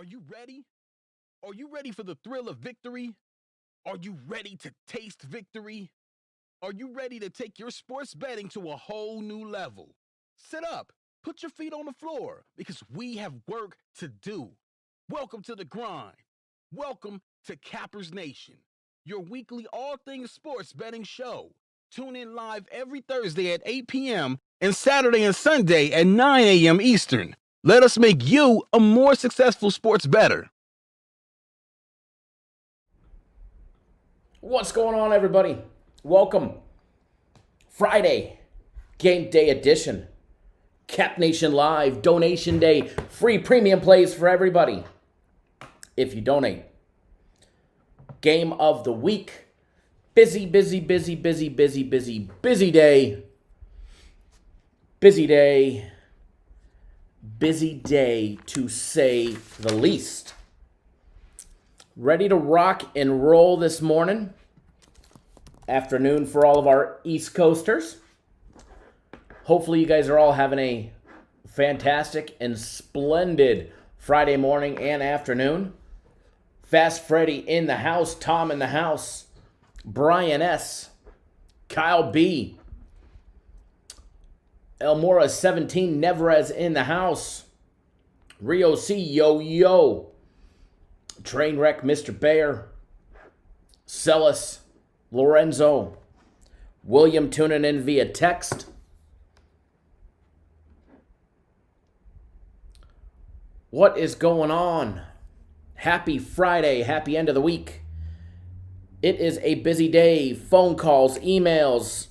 Are you ready? Are you ready for the thrill of victory? Are you ready to taste victory? Are you ready to take your sports betting to a whole new level? Sit up, put your feet on the floor, because we have work to do. Welcome to the grind. Welcome to Cappers Nation, your weekly all things sports betting show. Tune in live every Thursday at 8 p.m. and Saturday and Sunday at 9 a.m. Eastern. Let us make you a more successful sports bettor. What's going on, everybody? Welcome. Friday, game day edition. Cap Nation Live, donation day, free premium plays for everybody if you donate. Game of the week. Busy day. Busy day, to say the least. Ready to rock and roll this morning. Afternoon for all of our East Coasters. Hopefully you guys are all having a fantastic and splendid Friday morning and afternoon. Fast Freddy in the house, Tom in the house, Brian S., Kyle B., Elmora 17, Neverez in the house, Rio C, Yo, Trainwreck, Mr. Bear, Celis, Lorenzo, William tuning in via text. What is going on? Happy Friday, happy end of the week. It is a busy day. Phone calls, emails,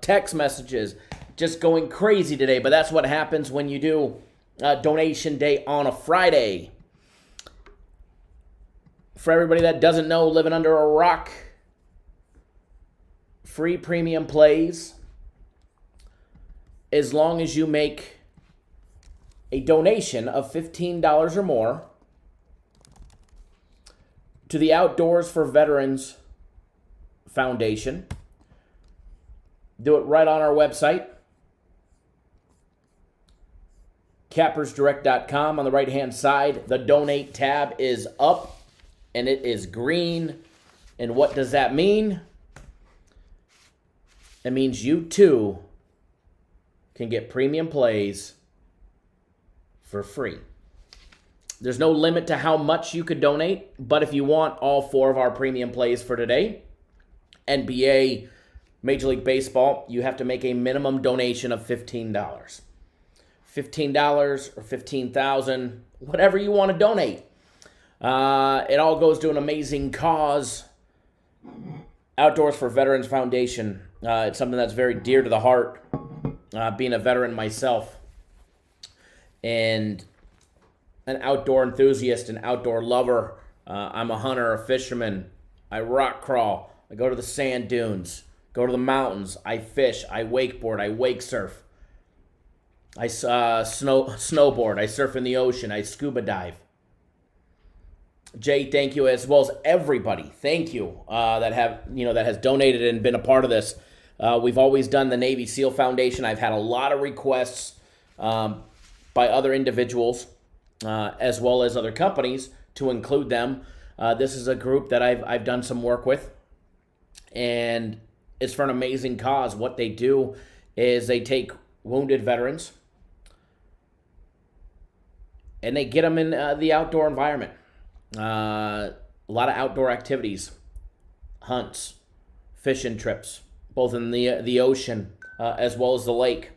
text messages, just going crazy today. But that's what happens when you do donation day on a Friday. For everybody that doesn't know, living under a rock, free premium plays, as long as you make a donation of $15 or more to the Outdoors for Veterans Foundation. Do it right on our website, cappersdirect.com. On the right-hand side, the donate tab is up, and it is green. And what does that mean? It means you too can get premium plays for free. There's no limit to how much you could donate, but if you want all four of our premium plays for today, NBA, Major League Baseball, you have to make a minimum donation of $15. $15 or $15,000, whatever you want to donate. It all goes to an amazing cause. Outdoors for Veterans Foundation. It's something that's very dear to the heart, being a veteran myself. And an outdoor enthusiast, an outdoor lover. I'm a hunter, a fisherman. I rock crawl. I go to the sand dunes, go to the mountains. I fish. I wakeboard. I wake surf. I snowboard. I surf in the ocean. I scuba dive. Jay, thank you, as well as everybody. Thank you that has donated and been a part of this. We've always done the Navy SEAL Foundation. I've had a lot of requests by other individuals as well as other companies to include them. This is a group that I've done some work with, and it's for an amazing cause. What they do is they take wounded veterans and they get them in the outdoor environment. A lot of outdoor activities, hunts, fishing trips, both in the ocean as well as the lake.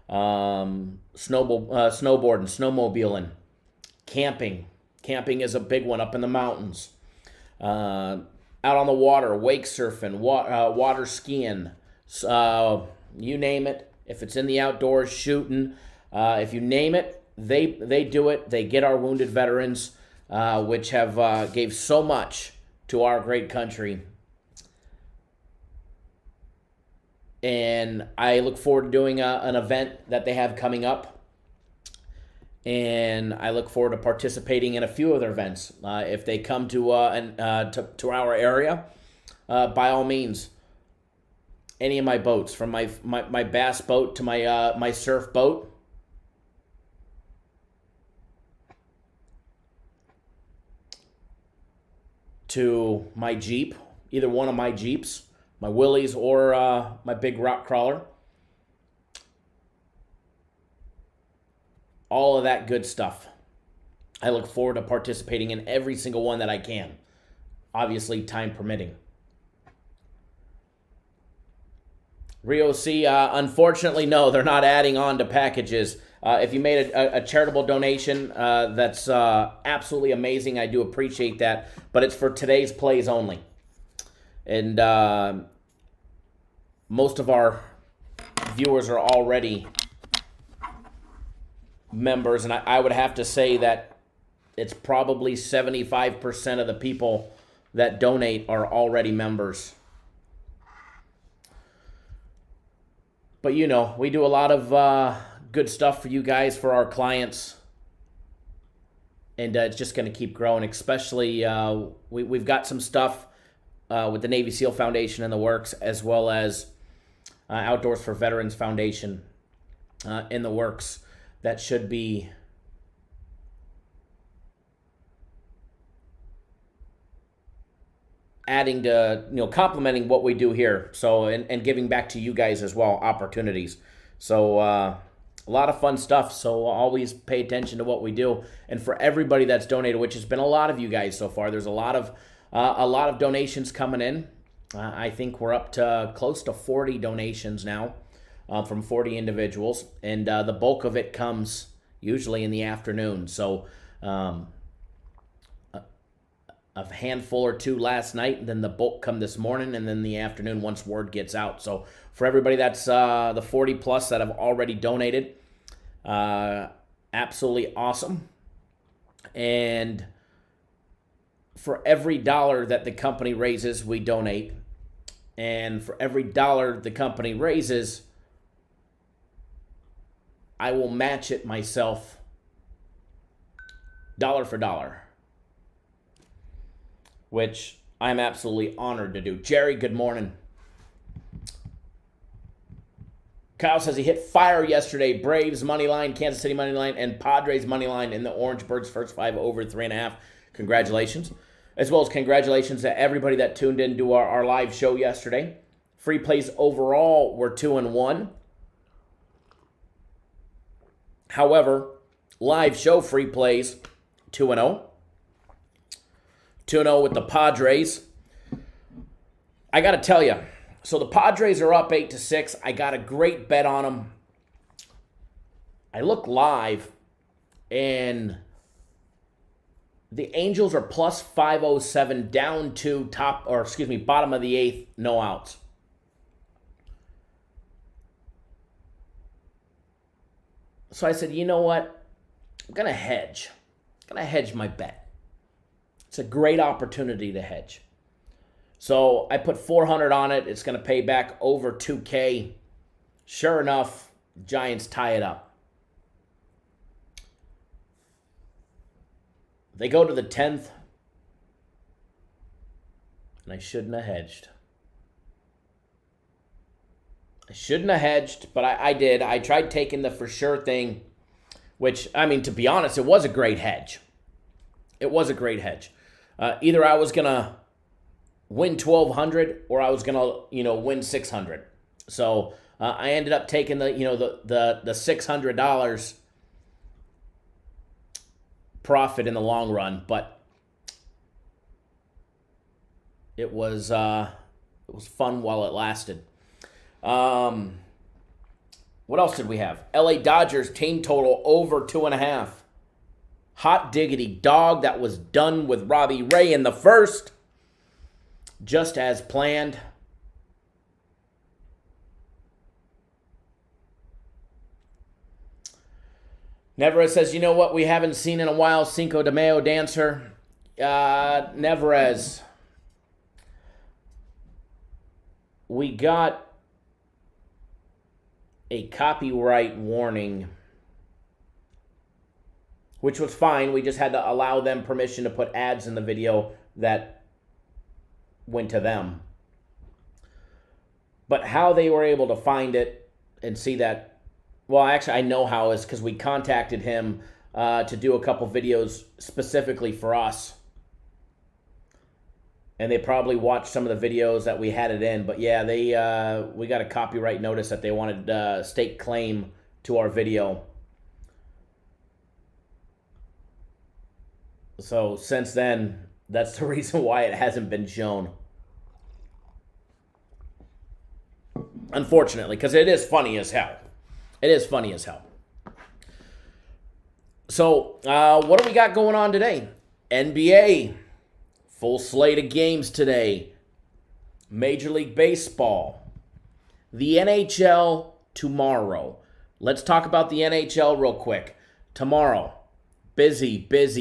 Snowboarding, snowmobiling, camping. Camping is a big one up in the mountains. Out on the water, wake surfing, water skiing. You name it. If it's in the outdoors, shooting. If you name it, they do it. They get our wounded veterans, which have gave so much to our great country. And I look forward to doing an event that they have coming up. And I look forward to participating in a few of their events. If they come to our area, by all means, any of my boats, from my bass boat to my surf boat, to my Jeep, either one of my Jeeps, my Willys or my big rock crawler. All of that good stuff. I look forward to participating in every single one that I can. Obviously, time permitting. Rio C, unfortunately, no, they're not adding on to packages. If you made a charitable donation, that's absolutely amazing. I do appreciate that. But it's for today's plays only. And most of our viewers are already members. And I would have to say that it's probably 75% of the people that donate are already members. But, you know, we do a lot of good stuff for you guys, for our clients. And it's just going to keep growing, especially we've got some stuff with the Navy SEAL Foundation in the works, as well as Outdoors for Veterans Foundation in the works that should be adding to, you know, complementing what we do here. So, and giving back to you guys as well, opportunities. So, a lot of fun stuff. So always pay attention to what we do. And for everybody that's donated, which has been a lot of you guys so far, there's a lot of donations coming in. I think we're up to close to 40 donations now from 40 individuals. And the bulk of it comes usually in the afternoon. So, a handful or two last night, and then the bulk come this morning, and then the afternoon once word gets out. So for everybody that's the 40 plus that have already donated, absolutely awesome. And for every dollar that the company raises, we donate. And for every dollar the company raises, I will match it myself dollar for dollar, which I'm absolutely honored to do. Jerry, good morning. Kyle says he hit fire yesterday. Braves money line, Kansas City money line, and Padres money line in the Orange Birds first 5 over 3.5. Congratulations. As well as congratulations to everybody that tuned in to our live show yesterday. Free plays overall were 2-1. However, live show free plays 2-0. 2-0 with the Padres. I got to tell you, so the Padres are up 8-6. I got a great bet on them. I look live, and the Angels are plus 507 down to bottom of the 8th, no outs. So I said, you know what? I'm going to hedge. I'm going to hedge my bet. It's a great opportunity to hedge. So I put 400 on it. It's going to pay back over 2K. Sure enough, Giants tie it up. They go to the 10th, and I shouldn't have hedged. I shouldn't have hedged, but I did. I tried taking the for sure thing, which, I mean, to be honest, it was a great hedge. It was a great hedge. Either I was going to win 1,200 or I was going to, win 600. So I ended up taking the $600 profit in the long run, but it was fun while it lasted. What else did we have? LA Dodgers team total over 2.5. Hot diggity dog. That was done with Robbie Ray in the first, just as planned. Neverez says, you know what we haven't seen in a while? Cinco de Mayo dancer. Neverez. We got a copyright warning, which was fine. We just had to allow them permission to put ads in the video that went to them. But how they were able to find it and see that, well, actually, I know how, is because we contacted him to do a couple videos specifically for us. and they probably watched some of the videos that we had it in. But yeah, we got a copyright notice that they wanted state claim to our video. So since then, that's the reason why it hasn't been shown. Unfortunately, because it is funny as hell. It is funny as hell. So, what do we got going on today? NBA. Full slate of games today. Major League Baseball. The NHL tomorrow. Let's talk about the NHL real quick. Tomorrow, busy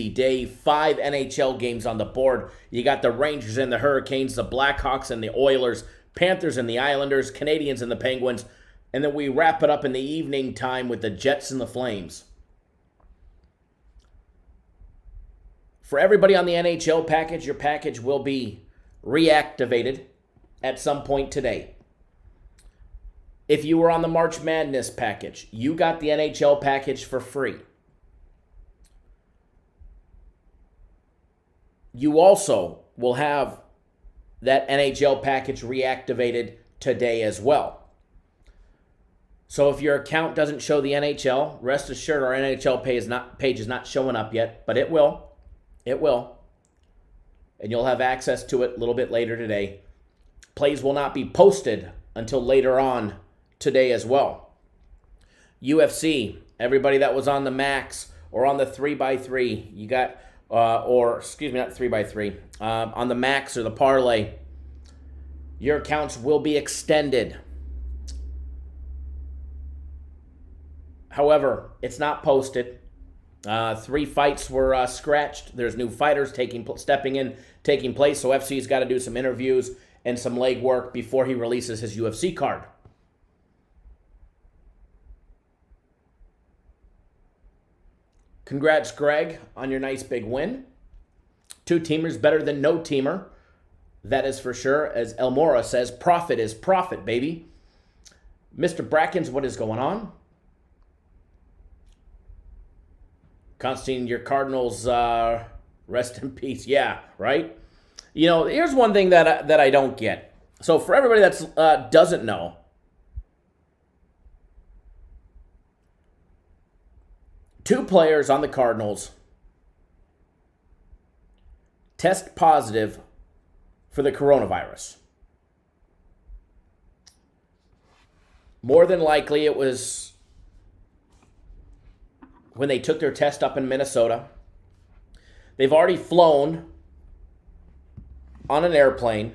day. 5 NHL games on the board. You got the Rangers and the Hurricanes, the Blackhawks and the Oilers, Panthers and the Islanders, Canadians and the Penguins. And then we wrap it up in the evening time with the Jets and the Flames. For everybody on the NHL package, your package will be reactivated at some point today. If you were on the March Madness package, you got the NHL package for free. You also will have that NHL package reactivated today as well. So if your account doesn't show the NHL, rest assured our NHL page is not showing up yet, but it will. It will. And you'll have access to it a little bit later today. Plays will not be posted until later on today as well. UFC, everybody that was on the Max or on the 3x3, you got, not 3x3, on the Max or the Parlay, your accounts will be extended. However, it's not posted. 3 fights were scratched. There's new fighters taking place. So FC's got to do some interviews and some legwork before he releases his UFC card. Congrats, Greg, on your nice big win. 2 teamers better than no teamer. That is for sure. As Elmora says, profit is profit, baby. Mr. Brackens, what is going on? Constantine, your Cardinals, rest in peace. Yeah, right? You know, here's one thing that I don't get. So for everybody that doesn't know, two players on the Cardinals test positive for the coronavirus. More than likely, it was when they took their test up in Minnesota. They've already flown on an airplane.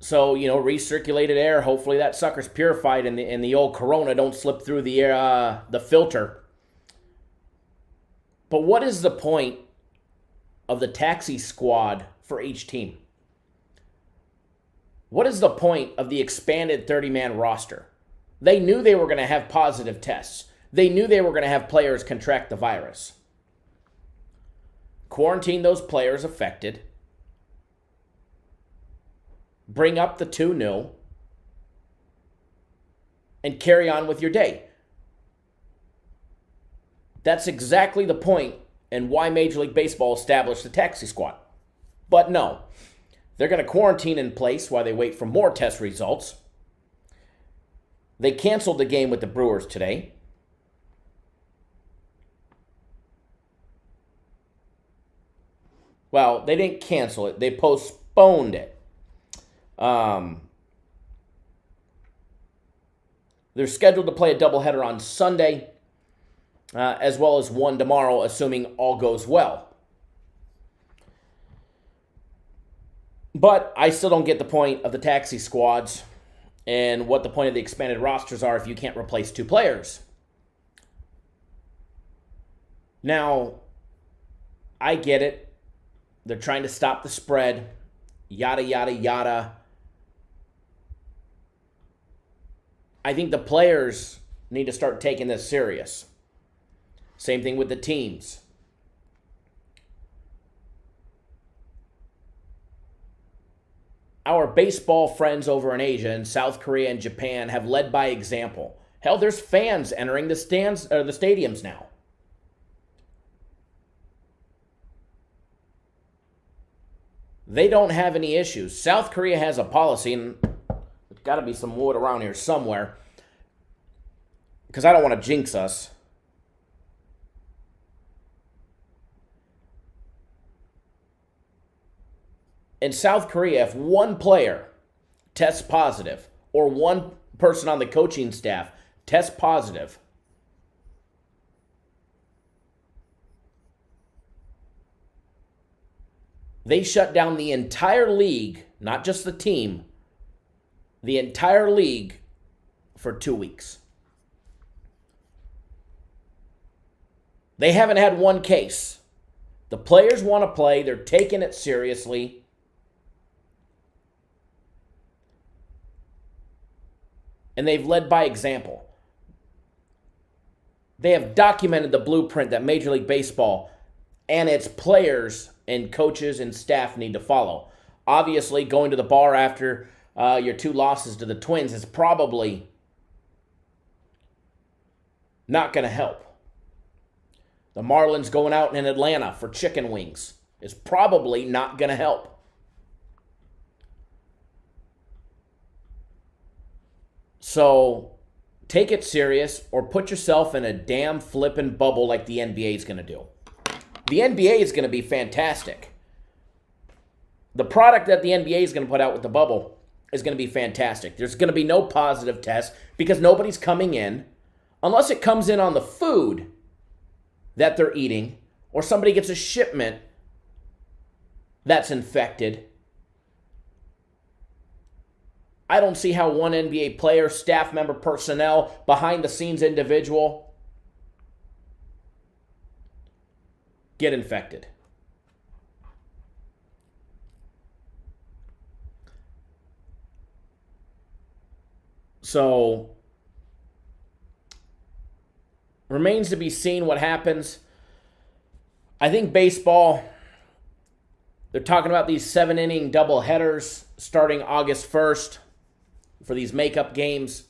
So, recirculated air, hopefully that sucker's purified and the old corona don't slip through the air, the filter. But what is the point of the taxi squad for each team? What is the point of the expanded 30-man roster? They knew they were going to have positive tests. They knew they were going to have players contract the virus. Quarantine those players affected. Bring up the 2 new. And carry on with your day. That's exactly the point and why Major League Baseball established the taxi squad. But no, they're going to quarantine in place while they wait for more test results. They canceled the game with the Brewers today. Well, they didn't cancel it. They postponed it. They're scheduled to play a doubleheader on Sunday, as well as one tomorrow, assuming all goes well. But I still don't get the point of the taxi squads and what the point of the expanded rosters are if you can't replace 2 players. Now, I get it. They're trying to stop the spread. Yada, yada, yada. I think the players need to start taking this serious. Same thing with the teams. Our baseball friends over in Asia and South Korea and Japan have led by example. Hell, there's fans entering the stands or the stadiums now. They don't have any issues. South Korea has a policy, and there's got to be some wood around here somewhere, because I don't want to jinx us. In South Korea, if one player tests positive or one person on the coaching staff tests positive, they shut down the entire league, not just the team, the entire league for 2 weeks. They haven't had one case. The players want to play. They're taking it seriously. And they've led by example. They have documented the blueprint that Major League Baseball and its players and coaches and staff need to follow. Obviously, going to the bar after your 2 losses to the Twins is probably not going to help. The Marlins going out in Atlanta for chicken wings is probably not going to help. So take it serious or put yourself in a damn flippin' bubble like the NBA is going to do. The NBA is going to be fantastic. The product that the NBA is going to put out with the bubble is going to be fantastic. There's going to be no positive tests because nobody's coming in unless it comes in on the food that they're eating or somebody gets a shipment that's infected. I don't see how one NBA player, staff member, personnel, behind-the-scenes individual get infected. So, remains to be seen what happens. I think baseball, they're talking about these 7-inning doubleheaders starting August 1st. For these makeup games.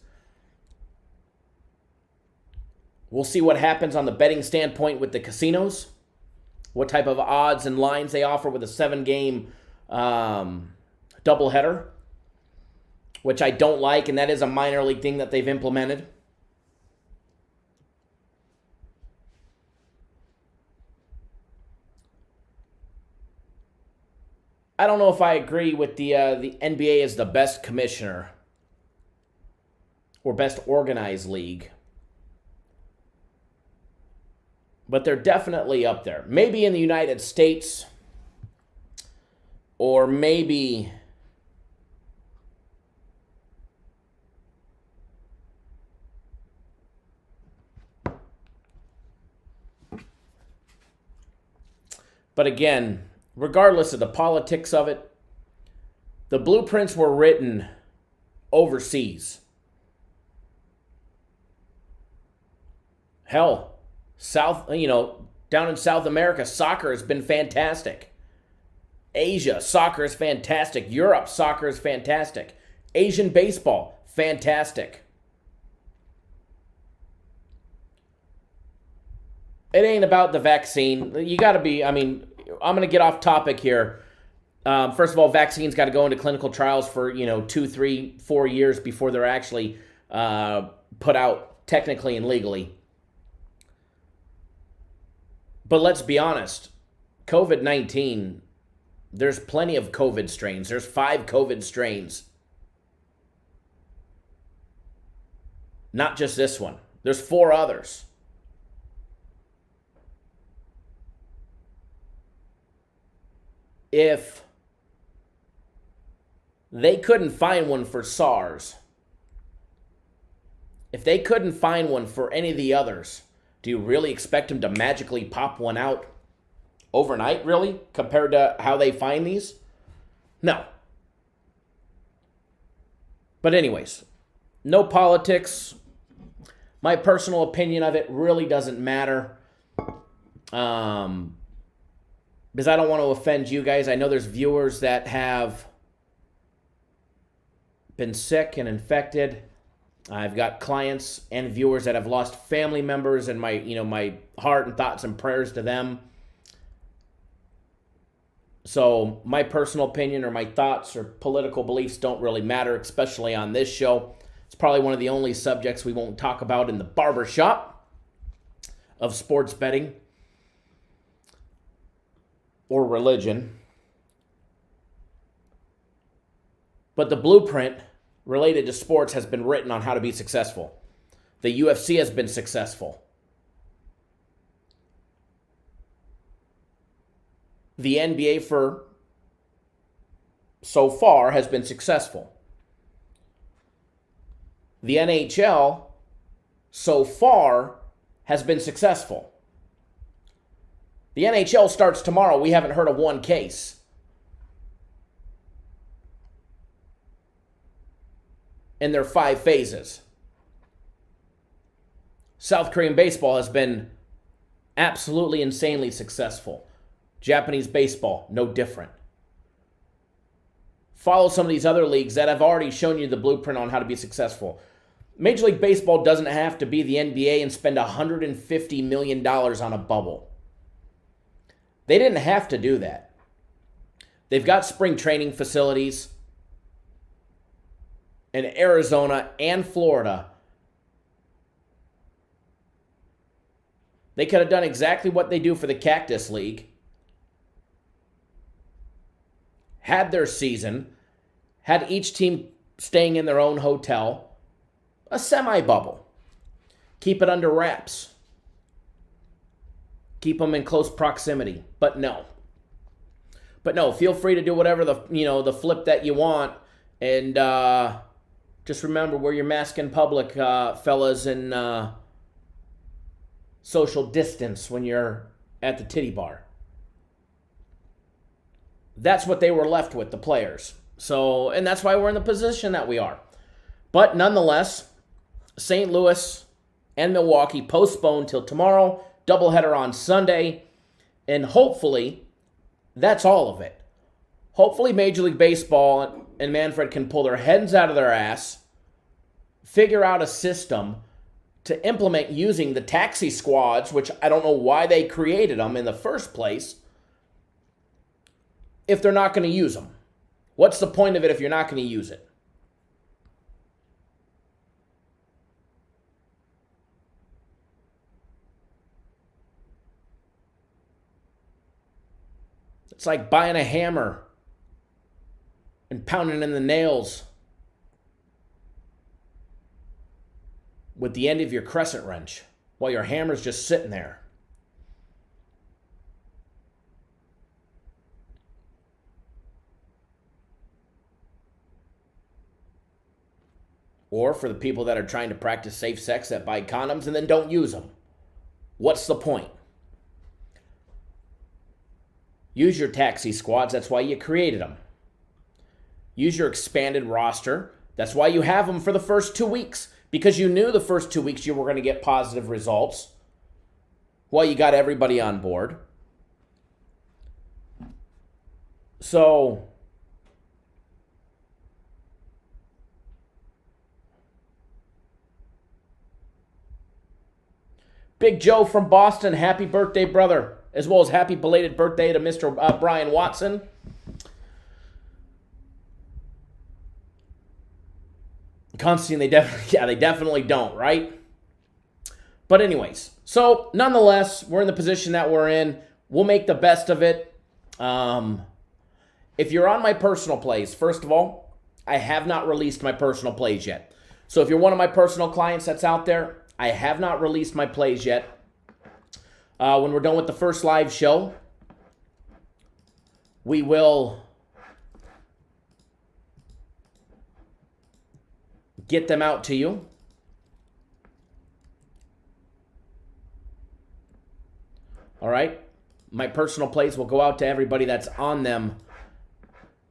We'll see what happens on the betting standpoint with the casinos. What type of odds and lines they offer with a 7-game doubleheader. Which I don't like, and that is a minor league thing that they've implemented. I don't know if I agree with the NBA as the best commissioner or best organized league. But they're definitely up there. Maybe in the United States, or maybe but again, regardless of the politics of it, the blueprints were written overseas. Hell, down in South America, soccer has been fantastic. Asia, soccer is fantastic. Europe, soccer is fantastic. Asian baseball, fantastic. It ain't about the vaccine. You got to be, I'm going to get off topic here. First of all, vaccines got to go into clinical trials for, 2, 3, 4 years before they're actually put out technically and legally. But let's be honest, COVID-19, there's plenty of COVID strains. There's 5 COVID strains. Not just this one. There's 4 others. If they couldn't find one for SARS, if they couldn't find one for any of the others, do you really expect them to magically pop one out overnight, really, compared to how they find these? No. But anyways, no politics. My personal opinion of it really doesn't matter. Because I don't want to offend you guys. I know there's viewers that have been sick and infected. I've got clients and viewers that have lost family members, and my heart and thoughts and prayers to them. So my personal opinion or my thoughts or political beliefs don't really matter, especially on this show. It's probably one of the only subjects we won't talk about in the barbershop of sports betting or religion. But the blueprint related to sports has been written on how to be successful. The UFC has been successful. The NBA for so far has been successful. The NHL so far has been successful. The NHL starts tomorrow. We haven't heard of one case. In their 5 phases. South Korean baseball has been absolutely insanely successful. Japanese baseball, no different. Follow some of these other leagues that have already shown you the blueprint on how to be successful. Major League Baseball doesn't have to be the NBA and spend $150 million on a bubble. They didn't have to do that. They've got spring training facilities in Arizona and Florida. They could have done exactly what they do for the Cactus League. Had their season, had each team staying in their own hotel, a semi-bubble. Keep it under wraps. Keep them in close proximity. But no, feel free to do whatever the flip that you want. And just remember, wear your mask in public, fellas, and social distance when you're at the titty bar. That's what they were left with, the players. So, and that's why we're in the position that we are. But nonetheless, St. Louis and Milwaukee postponed till tomorrow, doubleheader on Sunday, and hopefully that's all of it. Hopefully Major League Baseball and Manfred can pull their heads out of their ass, figure out a system to implement using the taxi squads, which I don't know why they created them in the first place, if they're not going to use them. What's the point of it if you're not going to use it? It's like buying a hammer and pounding in the nails with the end of your crescent wrench while your hammer's just sitting there. Or for the people that are trying to practice safe sex that buy condoms and then don't use them. What's the point? Use your taxi squads. That's why you created them. Use your expanded roster. That's why you have them for the first 2 weeks. Because you knew the first 2 weeks you were going to get positive results. Well, you got everybody on board. So, Big Joe from Boston, happy birthday, brother. As well as happy belated birthday to Mr. Brian Watson. Constantine, they definitely don't, right? But anyways, so nonetheless, we're in the position that we're in. We'll make the best of it. If you're on my personal plays, first of all, I have not released my personal plays yet. So if you're one of my personal clients that's out there, I have not released my plays yet. When we're done with the first live show, we will get them out to you. All right? My personal plays will go out to everybody that's on them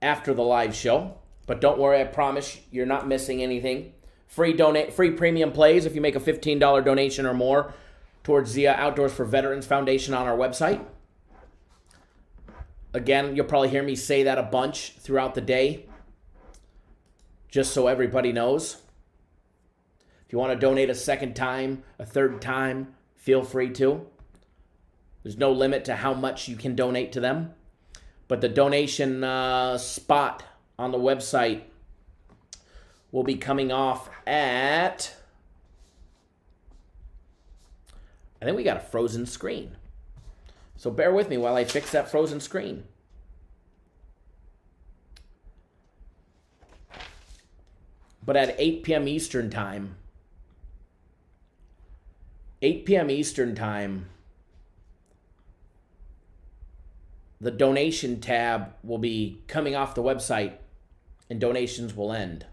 after the live show. But don't worry, I promise you're not missing anything. Free premium plays if you make a $15 donation or more towards the Outdoors for Veterans Foundation on our website. Again, you'll probably hear me say that a bunch throughout the day, just so everybody knows. If you want to donate a second time, a third time, feel free to. There's no limit to how much you can donate to them. But the donation spot on the website will be coming off at... I think we got a frozen screen. So bear with me while I fix that frozen screen. But at 8 p.m. Eastern time, 8 p.m. Eastern time, the donation tab will be coming off the website and donations will end.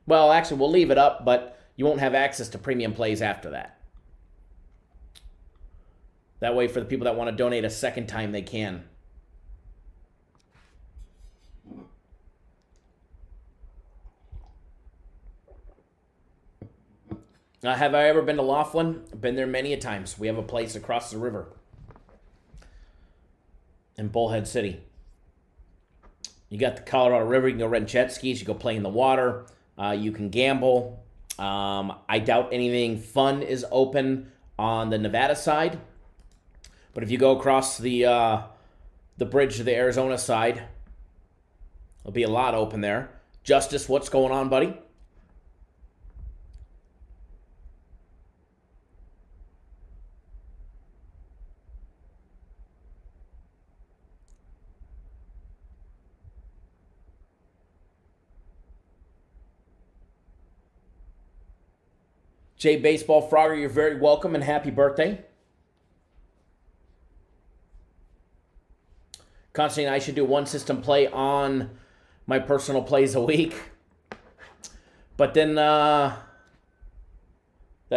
Well, actually, we'll leave it up, but you won't have access to premium plays after that. That way, for the people that want to donate a second time, they can. Have I ever been to Laughlin? I've been there many a times. We have a place across the river in Bullhead City. You got the Colorado River. You can go rent jet skis. You go play in the water. You can gamble. I doubt anything fun is open on the Nevada side. But if you go across the bridge to the Arizona side, there'll be a lot open there. Justice, what's going on, buddy? Jay Baseball Frogger, you're very welcome and happy birthday. Constantine, I should do one system play on my personal plays a week. But then that'd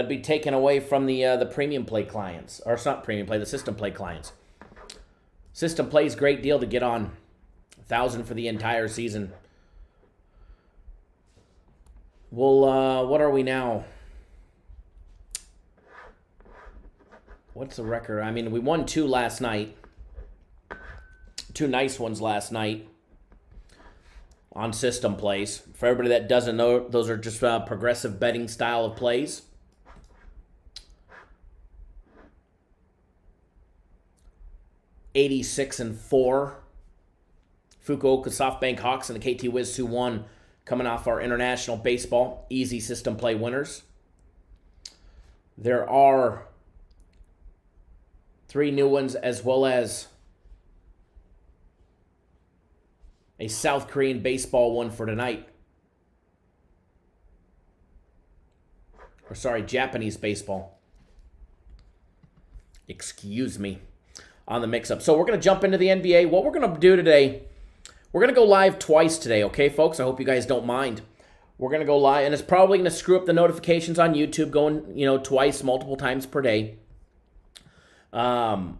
be taken away from the premium play clients. Or it's not premium play, the system play clients. System play is a great deal to get on. 1,000 for the entire season. Well, what are we now? What's the record? I mean, we won 2 last night. 2 nice ones last night on system plays. For everybody that doesn't know, those are just progressive betting style of plays. $86-4. Fukuoka SoftBank Hawks and the KT Wiz 2-1 coming off our international baseball easy system play winners. There are 3 new ones as well as a South Korean baseball one for tonight. Or sorry, Japanese baseball. Excuse me. On the mix-up. So we're going to jump into the NBA. What we're going to do today, we're going to go live twice today, okay, folks? I hope you guys don't mind. We're going to go live, and it's probably going to screw up the notifications on YouTube going, twice, multiple times per day. We're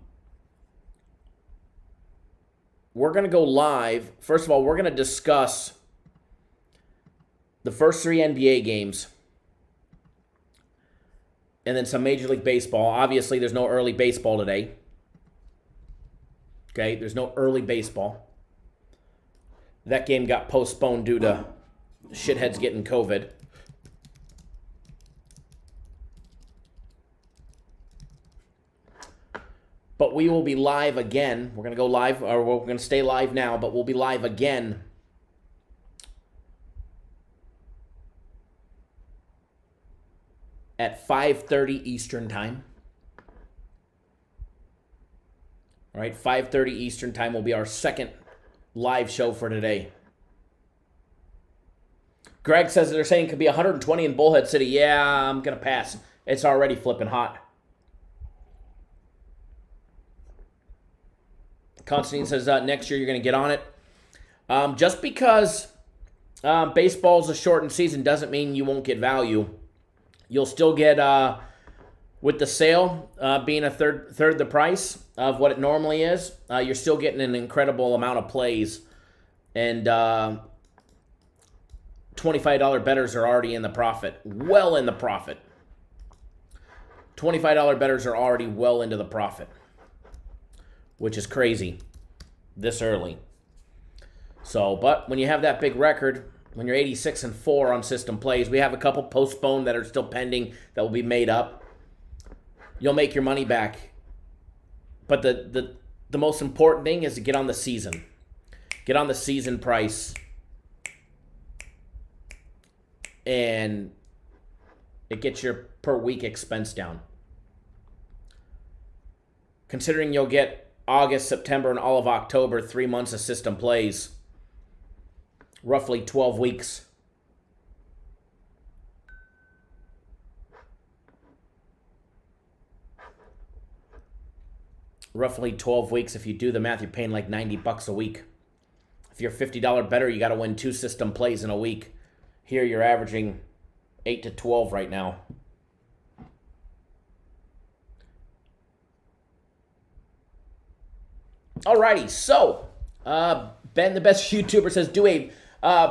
going to go live. First of all, we're going to discuss the first 3 NBA games and then some Major League Baseball. Obviously, there's no early baseball today. Okay, there's no early baseball. That game got postponed due to shitheads getting COVID. But we will be live again. We're going to go live, or we're going to stay live now, but we'll be live again at 5:30 Eastern Time. All right, 5:30 Eastern Time will be our second live show for today. Greg says they're saying it could be 120 in Bullhead City. Yeah, I'm going to pass. It's already flipping hot. Constantine says next year you're going to get on it. Just because baseball's a shortened season doesn't mean you won't get value. You'll still get, with the sale being a third the price of what it normally is, you're still getting an incredible amount of plays. And $25 bettors are already in the profit. Well in the profit. $25 bettors are already well into the profit, which is crazy this early. So, but when you have that big record, when you're 86-4 on system plays, we have a couple postponed that are still pending that will be made up. You'll make your money back. But the most important thing is to get on the season. get on the season price, and it gets your per week expense down. Considering you'll get August, September, and all of October, 3 months of system plays, roughly 12 weeks. Roughly 12 weeks. If you do the math, you're paying like $90 a week. If you're $50 better, you got to win 2 system plays in a week. Here you're averaging 8 to 12 right now. Alrighty, so Ben, the best YouTuber, says do a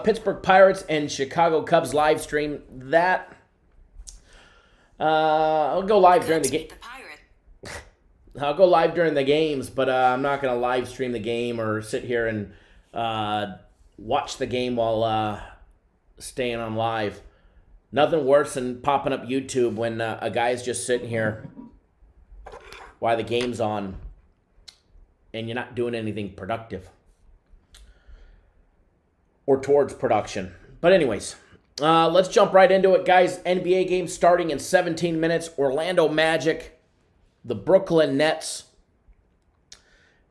Pittsburgh Pirates and Chicago Cubs live stream. That I'll go live during the game. I'll go live during the games, but I'm not going to live stream the game or sit here and watch the game while staying on live. Nothing worse than popping up YouTube when a guy's just sitting here while the game's on and you're not doing anything productive or towards production. But anyways, let's jump right into it, guys. NBA game starting in 17 minutes. Orlando Magic, the Brooklyn Nets,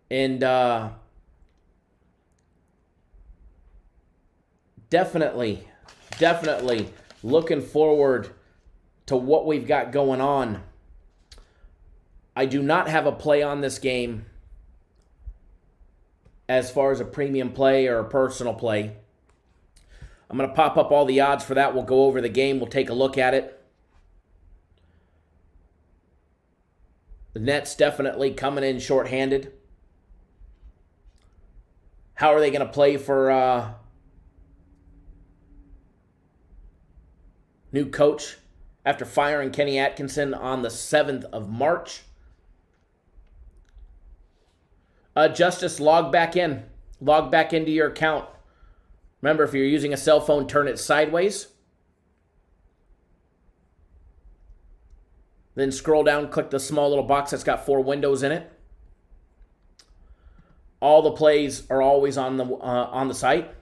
and definitely looking forward to what we've got going on. I do not have a play on this game as far as a premium play or a personal play. I'm going to pop up all the odds for that. We'll go over the game. We'll take a look at it. The Nets definitely coming in shorthanded. How are they going to play for new coach after firing Kenny Atkinson on the 7th of March? Justice, log back in. Log back into your account. Remember, if you're using a cell phone, turn it sideways. Then scroll down, click the small little box that's got 4 windows in it. All the plays are always on the site.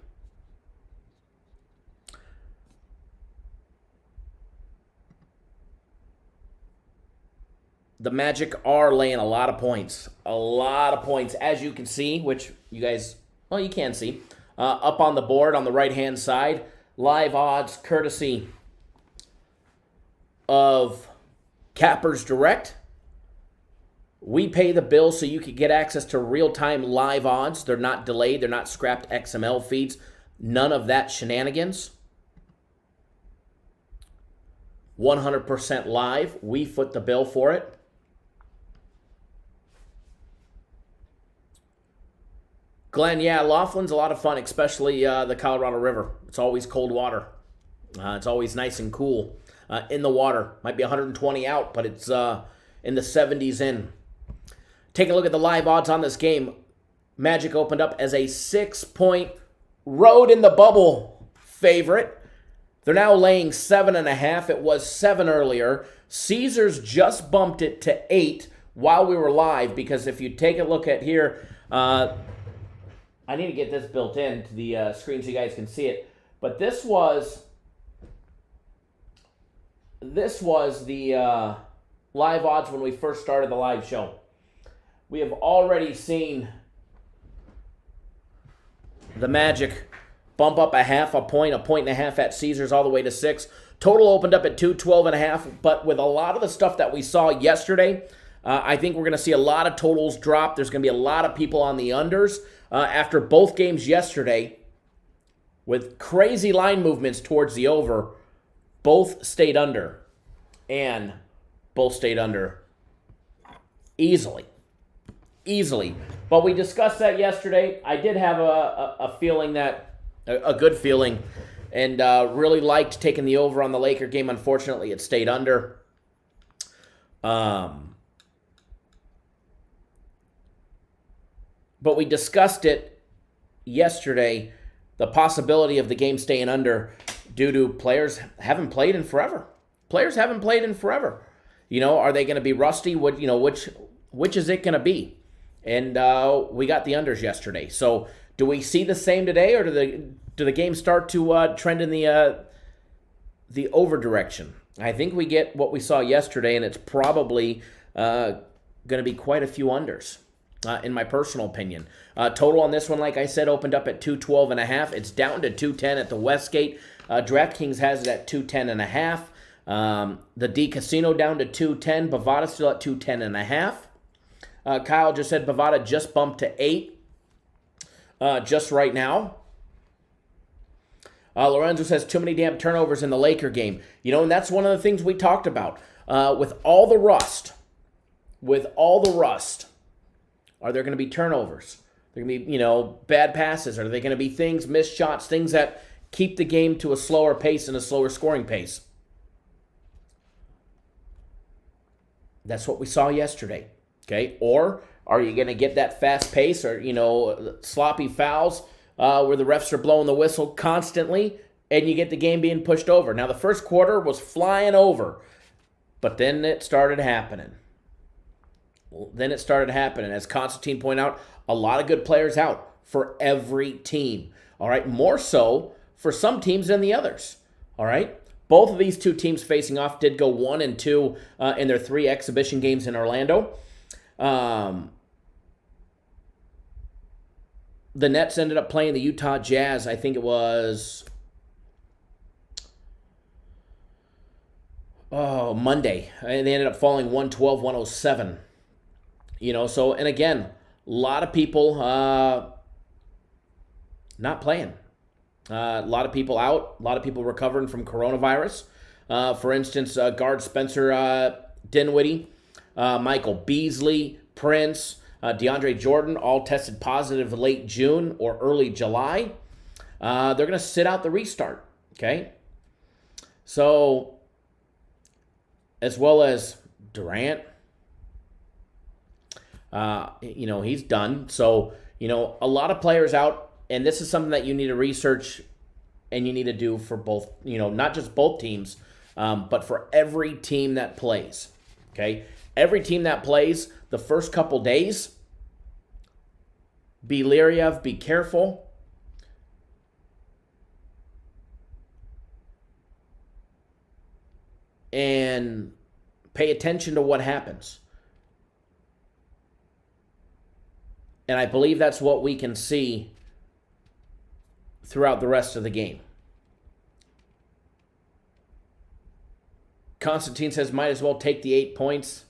The Magic are laying a lot of points. A lot of points, as you can see, which you guys, well, you can see. Up on the board on the right-hand side. Live odds courtesy of Cappers Direct. We pay the bill so you can get access to real-time live odds. They're not delayed. They're not scrapped XML feeds. None of that shenanigans. 100% live. We foot the bill for it. Glenn, yeah, Laughlin's a lot of fun, especially the Colorado River. It's always cold water. It's always nice and cool in the water. Might be 120 out, but it's in the 70s in. Take a look at the live odds on this game. Magic opened up as a 6-point road in the bubble favorite. They're now laying 7.5. It was 7 earlier. Caesars just bumped it to 8 while we were live, because if you take a look at here, I need to get this built in to the screen so you guys can see it. But this was the live odds when we first started the live show. We have already seen the Magic bump up a half a point and a half at Caesars all the way to 6. Total opened up at 212.5, but with a lot of the stuff that we saw yesterday, I think we're going to see a lot of totals drop. There's going to be a lot of people on the unders. After both games yesterday, with crazy line movements towards the over, both stayed under. And both stayed under easily. But we discussed that yesterday. I did have a feeling that, a good feeling, and really liked taking the over on the Laker game. Unfortunately, it stayed under. But we discussed it yesterday, the possibility of the game staying under due to players haven't played in forever. You know, are they going to be rusty? Which is it going to be? And we got the unders yesterday. So Do we see the same today, or do the games start to trend in the over direction? I think we get what we saw yesterday, and it's probably going to be quite a few unders, in my personal opinion. Total on this one, like I said, opened up at 212.5. It's down to 210 at the Westgate. DraftKings has it at 210.5. The D Casino down to 210. Bovada still at 210.5. Kyle just said Bovada just bumped to 8 just right now. Lorenzo says too many damn turnovers in the Laker game. And that's one of the things we talked about. With all the rust, are there going to be turnovers? There going to be, bad passes? Are they going to be things, missed shots, things that keep the game to a slower pace and a slower scoring pace? That's what we saw yesterday. Okay? Or are you going to get that fast pace or, sloppy fouls where the refs are blowing the whistle constantly and you get the game being pushed over? Now, the first quarter was flying over, but then it started happening. As Constantine pointed out, a lot of good players out for every team. All right, more so for some teams than the others. All right, both of these two teams facing off did go 1-2 in their 3 exhibition games in Orlando. The Nets ended up playing the Utah Jazz. I think it was Monday, and they ended up falling 112-107. And again, a lot of people not playing. A lot of people out. A lot of people recovering from coronavirus. For instance, guard Spencer Dinwiddie, Michael Beasley, Prince, DeAndre Jordan all tested positive late June or early July. They're going to sit out the restart. Okay? So, as well as Durant, he's done. So, a lot of players out, and this is something that you need to research and you need to do for both, not just both teams, but for every team that plays. Okay? Every team that plays, the first couple days, be leery of, be careful. And pay attention to what happens. And I believe that's what we can see throughout the rest of the game. Constantine says, might as well take the 8 points.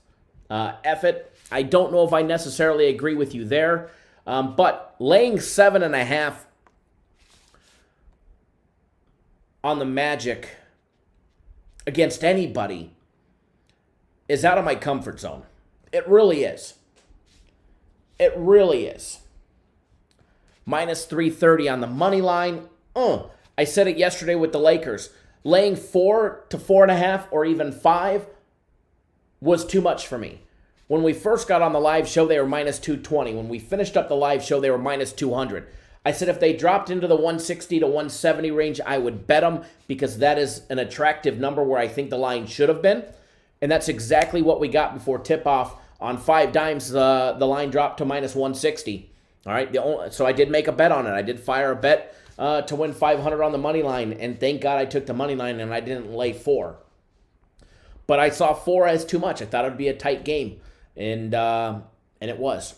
F it. I don't know if I necessarily agree with you there. But laying 7.5 on the Magic against anybody is out of my comfort zone. It really is. It really is. Minus 330 on the money line. I said it yesterday with the Lakers. Laying 4 to 4.5 or even 5 was too much for me. When we first got on the live show, they were minus 220. When we finished up the live show, they were minus 200. I said if they dropped into the 160 to 170 range, I would bet them because that is an attractive number where I think the line should have been. And that's exactly what we got before tip-off. On 5 dimes, the line dropped to minus 160. All right, so I did make a bet on it. I did fire a bet to win 500 on the money line, and thank God I took the money line and I didn't lay 4. But I saw 4 as too much. I thought it would be a tight game, and it was.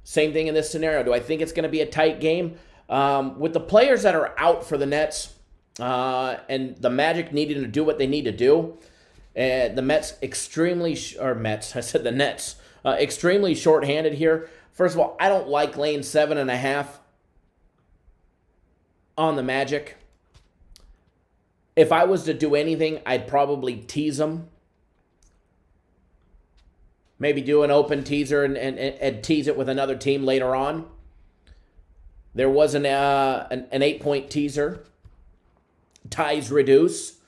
Same thing in this scenario. Do I think it's going to be a tight game? With the players that are out for the Nets and the Magic needing to do what they need to do, the Nets extremely short-handed here. First of all, I don't like laying 7.5 on the Magic. If I was to do anything, I'd probably tease them. Maybe do an open teaser and tease it with another team later on. There was an 8-point teaser. Ties reduce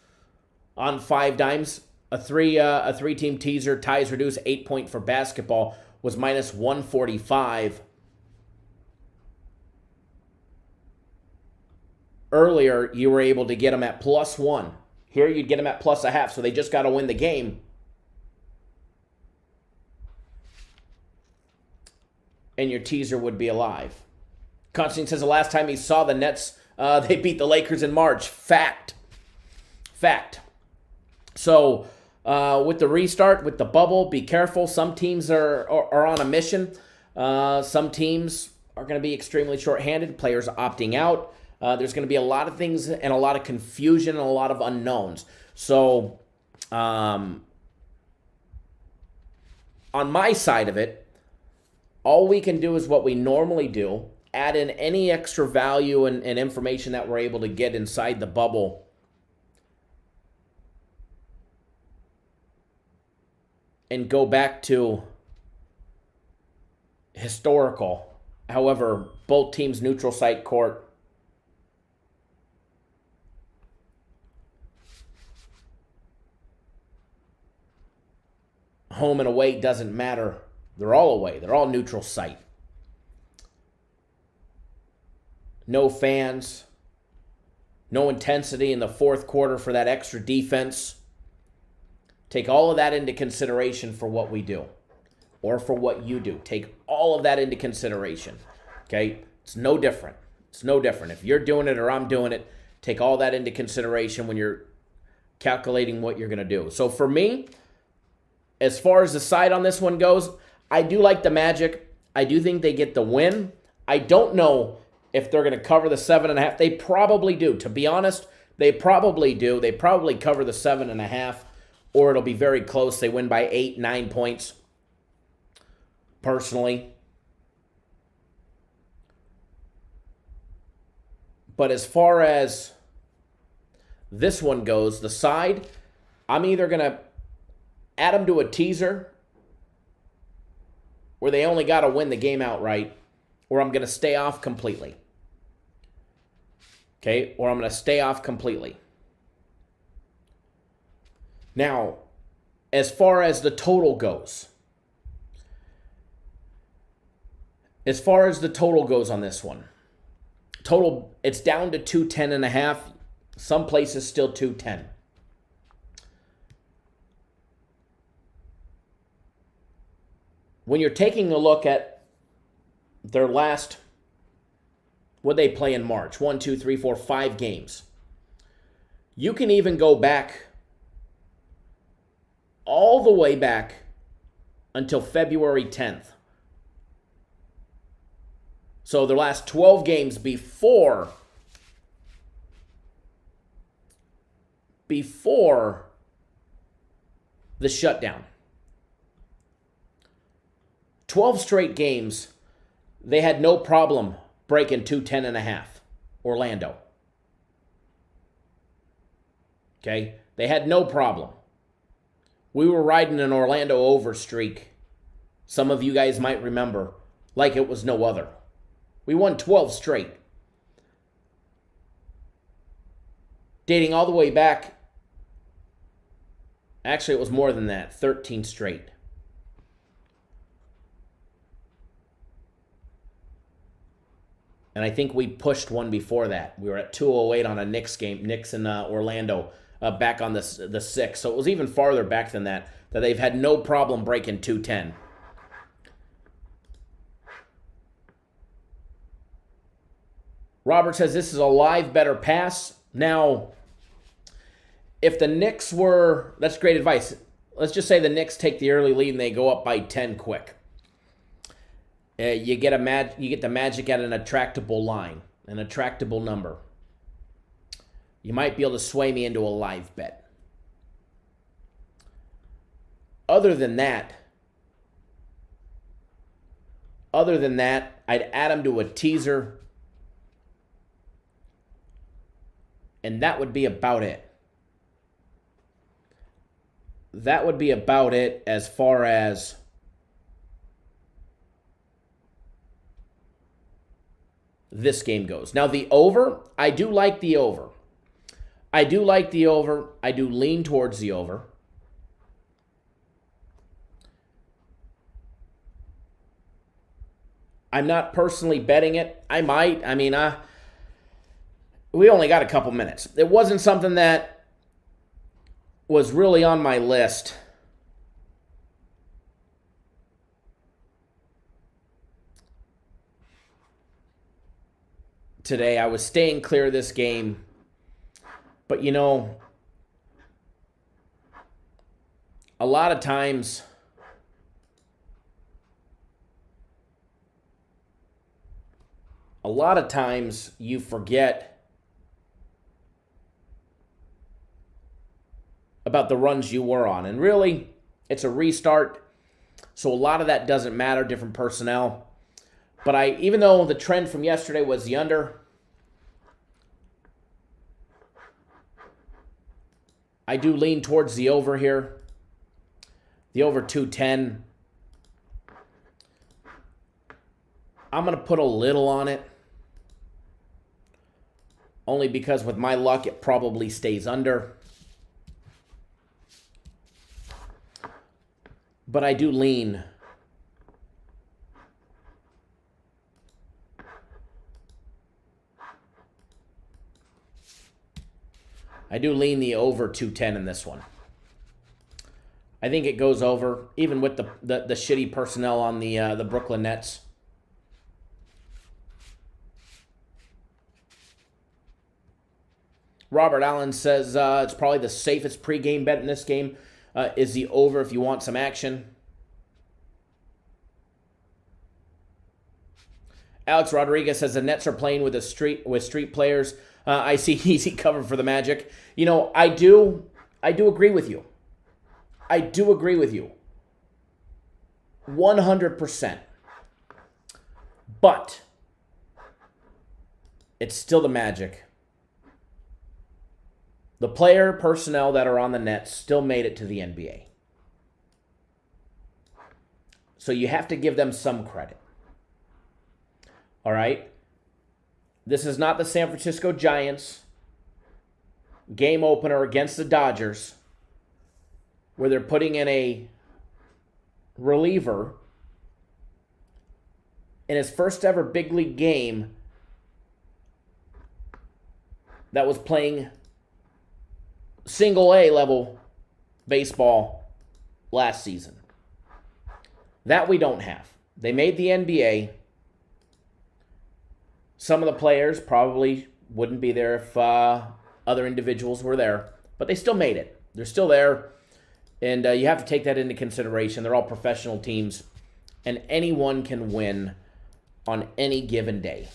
on 5 dimes. A 3-team teaser, ties reduce, 8-point for basketball was minus 145. Earlier, you were able to get them at +1. Here, you'd get them at +0.5, so they just got to win the game. And your teaser would be alive. Constantine says the last time he saw the Nets, they beat the Lakers in March. Fact. So with the restart, with the bubble, be careful. Some teams are on a mission. Some teams are going to be extremely shorthanded. Players opting out. There's going to be a lot of things and a lot of confusion and a lot of unknowns. So on my side of it, all we can do is what we normally do. Add in any extra value and information that we're able to get inside the bubble. And go back to historical. However, both teams neutral site court. Home and away doesn't matter. They're all away. They're all neutral site. No fans. No intensity in the fourth quarter for that extra defense. Take all of that into consideration for what we do. Or for what you do. Take all of that into consideration. Okay? It's no different. It's no different. If you're doing it or I'm doing it, take all that into consideration when you're calculating what you're going to do. So for me, as far as the side on this one goes, I do like the Magic. I do think they get the win. I don't know if they're going to cover the 7.5. They probably do. To be honest, they probably do. They probably cover the 7.5, or it'll be very close. They win by 8, 9 points, personally. But as far as this one goes, the side, I'm either going to add them to a teaser where they only got to win the game outright, or I'm going to stay off completely. Okay, or I'm going to stay off completely. Now, as far as the total goes, on this one, total, it's down to 210.5. Some places still 210. When you're taking a look at their last, what they play in March, 1, 2, 3, 4, 5 games, you can even go back all the way back until February 10th. So their last 12 games before the shutdown. 12 straight games, they had no problem breaking 210.5. Orlando. Okay? They had no problem. We were riding an Orlando over streak. Some of you guys might remember, like it was no other. We won 12 straight. Dating all the way back, actually it was more than that, 13 straight. And I think we pushed one before that. We were at 208 on a Knicks game, Knicks in Orlando, back on the 6th. So it was even farther back than that they've had no problem breaking 210. Robert says this is a live better pass. Now, if the Knicks were, that's great advice. Let's just say the Knicks take the early lead and they go up by 10 quick. You get the Magic at an attractable line, an attractable number. You might be able to sway me into a live bet. Other than that, I'd add them to a teaser, and that would be about it. That would be about it as far as this game goes. Now, the over, I do like the over. I do lean towards the over. I'm not personally betting it. I might. I mean, we only got a couple minutes. It wasn't something that was really on my list. today. I was staying clear of this game. But, you know, a lot of times you forget about the runs you were on. And really, it's a restart. So a lot of that doesn't matter, different personnel. But even though the trend from yesterday was the under, I do lean towards the over here. The over 210. I'm going to put a little on it. Only because with my luck, it probably stays under. But I do lean. I do lean the over 210 in this one. I think it goes over, even with the shitty personnel on the Brooklyn Nets. Robert Allen says it's probably the safest pregame bet in this game is the over if you want some action. Alex Rodriguez says the Nets are playing with street players. I see easy cover for the Magic. You know, I do agree with you. I do agree with you. 100%. But it's still the Magic. The player personnel that are on the Nets still made it to the NBA. So you have to give them some credit. All right? This is not the San Francisco Giants game opener against the Dodgers where they're putting in a reliever in his first ever big league game that was playing single A level baseball last season. That we don't have. They made the NBA. Some of the players probably wouldn't be there if other individuals were there, but they still made it. They're still there, and you have to take that into consideration. They're all professional teams, and anyone can win on any given day.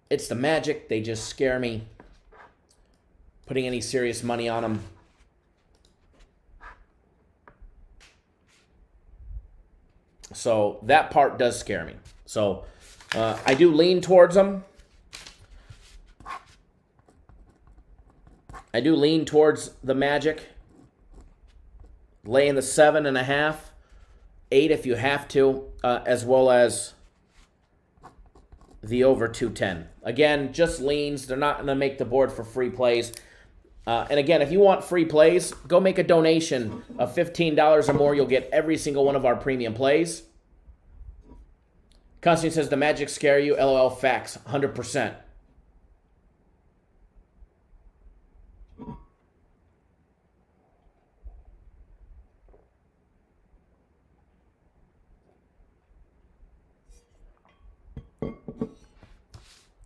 It's the Magic. They just scare me. Putting any serious money on them. So that part does scare me. So I do lean towards them. I do lean towards the Magic. Laying the 7.5, 8 if you have to, as well as the over 210. Again, just leans. They're not going to make the board for free plays. And again, if you want free plays, go make a donation of $15 or more. You'll get every single one of our premium plays. Constantine says, the Magic scare you. LOL, facts, 100%.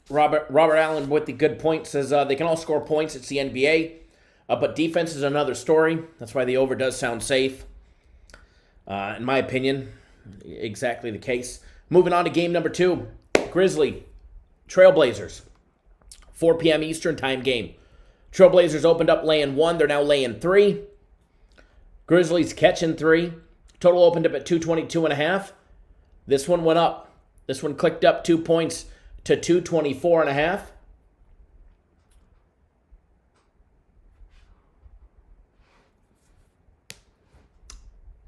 Robert Allen with the good point says they can all score points. It's the NBA. But defense is another story. That's why the over does sound safe. In my opinion, exactly the case. Moving on to game number 2. Grizzly, Trailblazers. 4 p.m. Eastern time game. Trailblazers opened up laying 1. They're now laying 3. Grizzlies catching 3. Total opened up at 222.5. This one went up. This one clicked up 2 points to 224.5.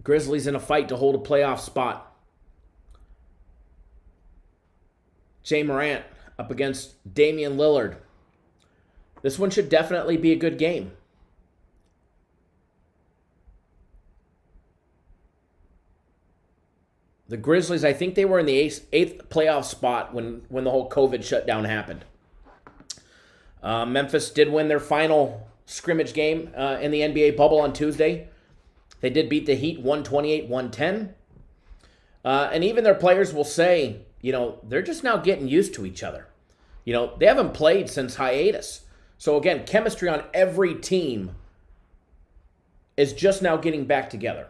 Grizzlies in a fight to hold a playoff spot. Jay Morant up against Damian Lillard. This one should definitely be a good game. The Grizzlies, I think they were in the eighth playoff spot when the whole COVID shutdown happened. Memphis did win their final scrimmage game in the NBA bubble on Tuesday. They did beat the Heat 128-110. And even their players will say, they're just now getting used to each other. They haven't played since hiatus. So again, chemistry on every team is just now getting back together.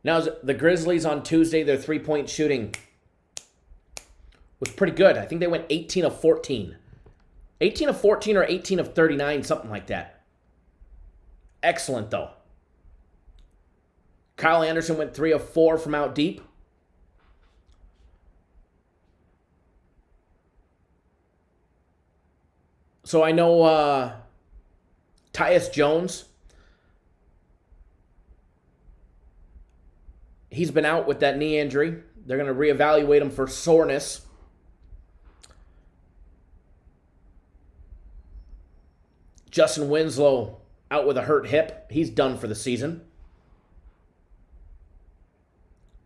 Now, the Grizzlies on Tuesday, their three-point shooting was pretty good. I think they went 18 of 14. 18 of 14 or 18 of 39, something like that. Excellent, though. Kyle Anderson went 3 of 4 from out deep. So I know Tyus Jones, he's been out with that knee injury. They're going to reevaluate him for soreness. Justin Winslow out with a hurt hip. He's done for the season.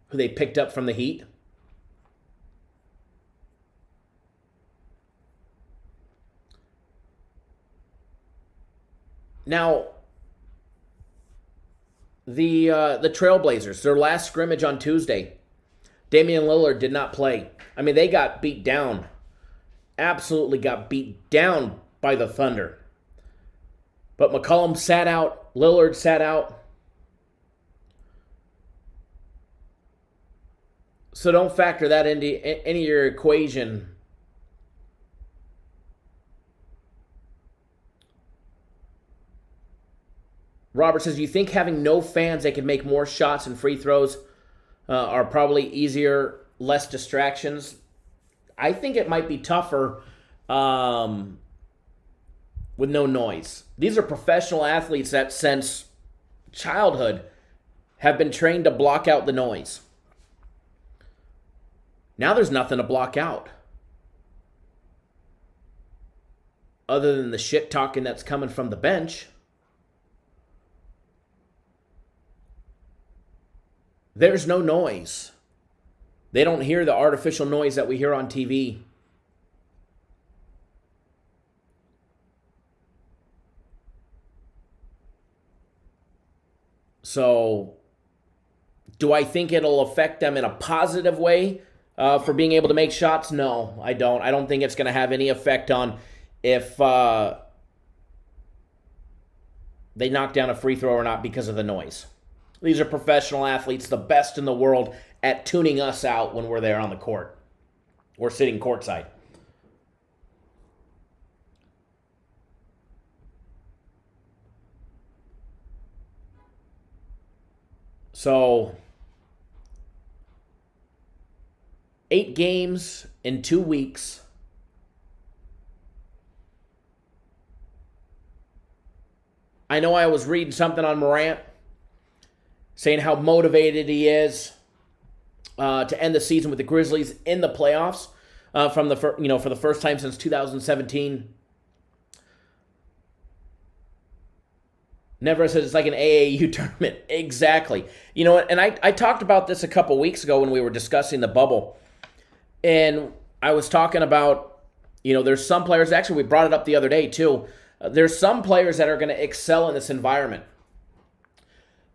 Who they picked up from the Heat. Now, the Trailblazers, their last scrimmage on Tuesday, Damian Lillard did not play. I mean, they got beat down. Absolutely got beat down by the Thunder. But McCollum sat out. Lillard sat out. So don't factor that into any of your equation. Robert says, you think having no fans that can make more shots and free throws are probably easier, less distractions? I think it might be tougher with no noise. These are professional athletes that since childhood have been trained to block out the noise. Now there's nothing to block out. Other than the shit talking that's coming from the bench. There's no noise. They don't hear the artificial noise that we hear on TV. So, do I think it'll affect them in a positive way for being able to make shots? No, I don't. I don't think it's going to have any effect on if they knock down a free throw or not because of the noise. These are professional athletes, the best in the world at tuning us out when we're there on the court. We're sitting courtside. So, 8 games in 2 weeks. I know I was reading something on Morant saying how motivated he is to end the season with the Grizzlies in the playoffs for the first time since 2017. Never says it's like an AAU tournament. Exactly. And I talked about this a couple weeks ago when we were discussing the bubble. And I was talking about, there's some players, actually we brought it up the other day too. There's some players that are going to excel in this environment.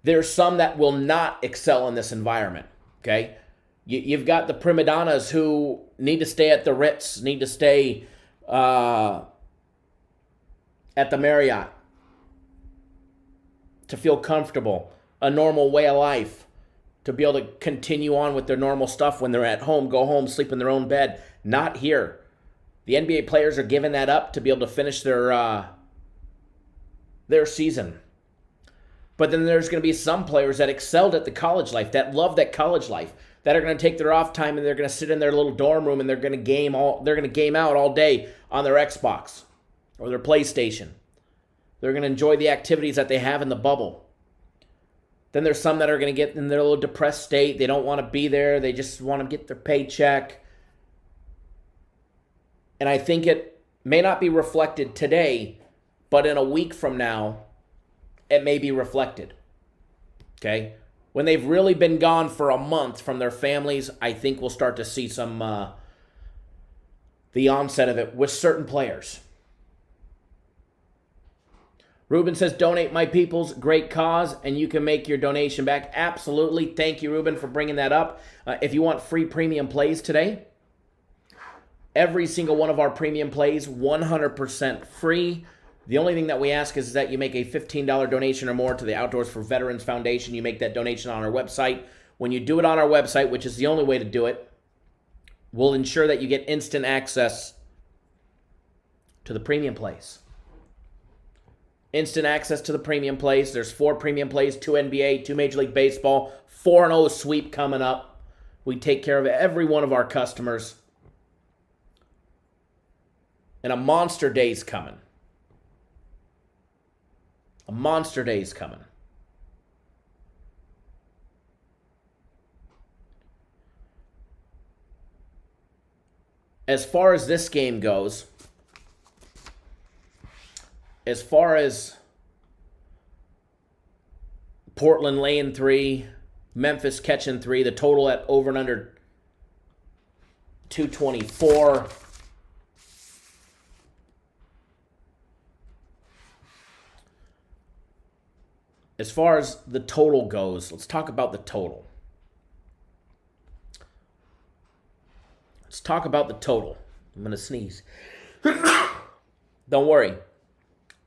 There's some that will not excel in this environment, okay? You've got the prima donnas who need to stay at the Ritz, need to stay at the Marriott to feel comfortable, a normal way of life, to be able to continue on with their normal stuff when they're at home, go home, sleep in their own bed. Not here. The NBA players are giving that up to be able to finish their season. But then there's going to be some players that excelled at the college life, that love that college life, that are going to take their off time and they're going to sit in their little dorm room and they're going to game out all day on their Xbox or their PlayStation. They're going to enjoy the activities that they have in the bubble. Then there's some that are going to get in their little depressed state. They don't want to be there. They just want to get their paycheck. And I think it may not be reflected today, but in a week from now, it may be reflected. Okay? When they've really been gone for a month from their families, I think we'll start to see some the onset of it with certain players. Ruben says, donate my people's great cause, and you can make your donation back. Absolutely. Thank you, Ruben, for bringing that up. If you want free premium plays today, every single one of our premium plays, 100% free. The only thing that we ask is that you make a $15 donation or more to the Outdoors for Veterans Foundation. You make that donation on our website. When you do it on our website, which is the only way to do it, we'll ensure that you get instant access to the premium plays. Instant access to the premium plays. There's 4 premium plays, 2 NBA, 2 Major League Baseball, 4-0 sweep coming up. We take care of every one of our customers. And a monster day's coming. A monster day's coming. As far as this game goes, as far as Portland laying 3, Memphis catching 3, the total at over and under 224. As far as the total goes, let's talk about the total. Let's talk about the total. I'm going to sneeze. Don't worry.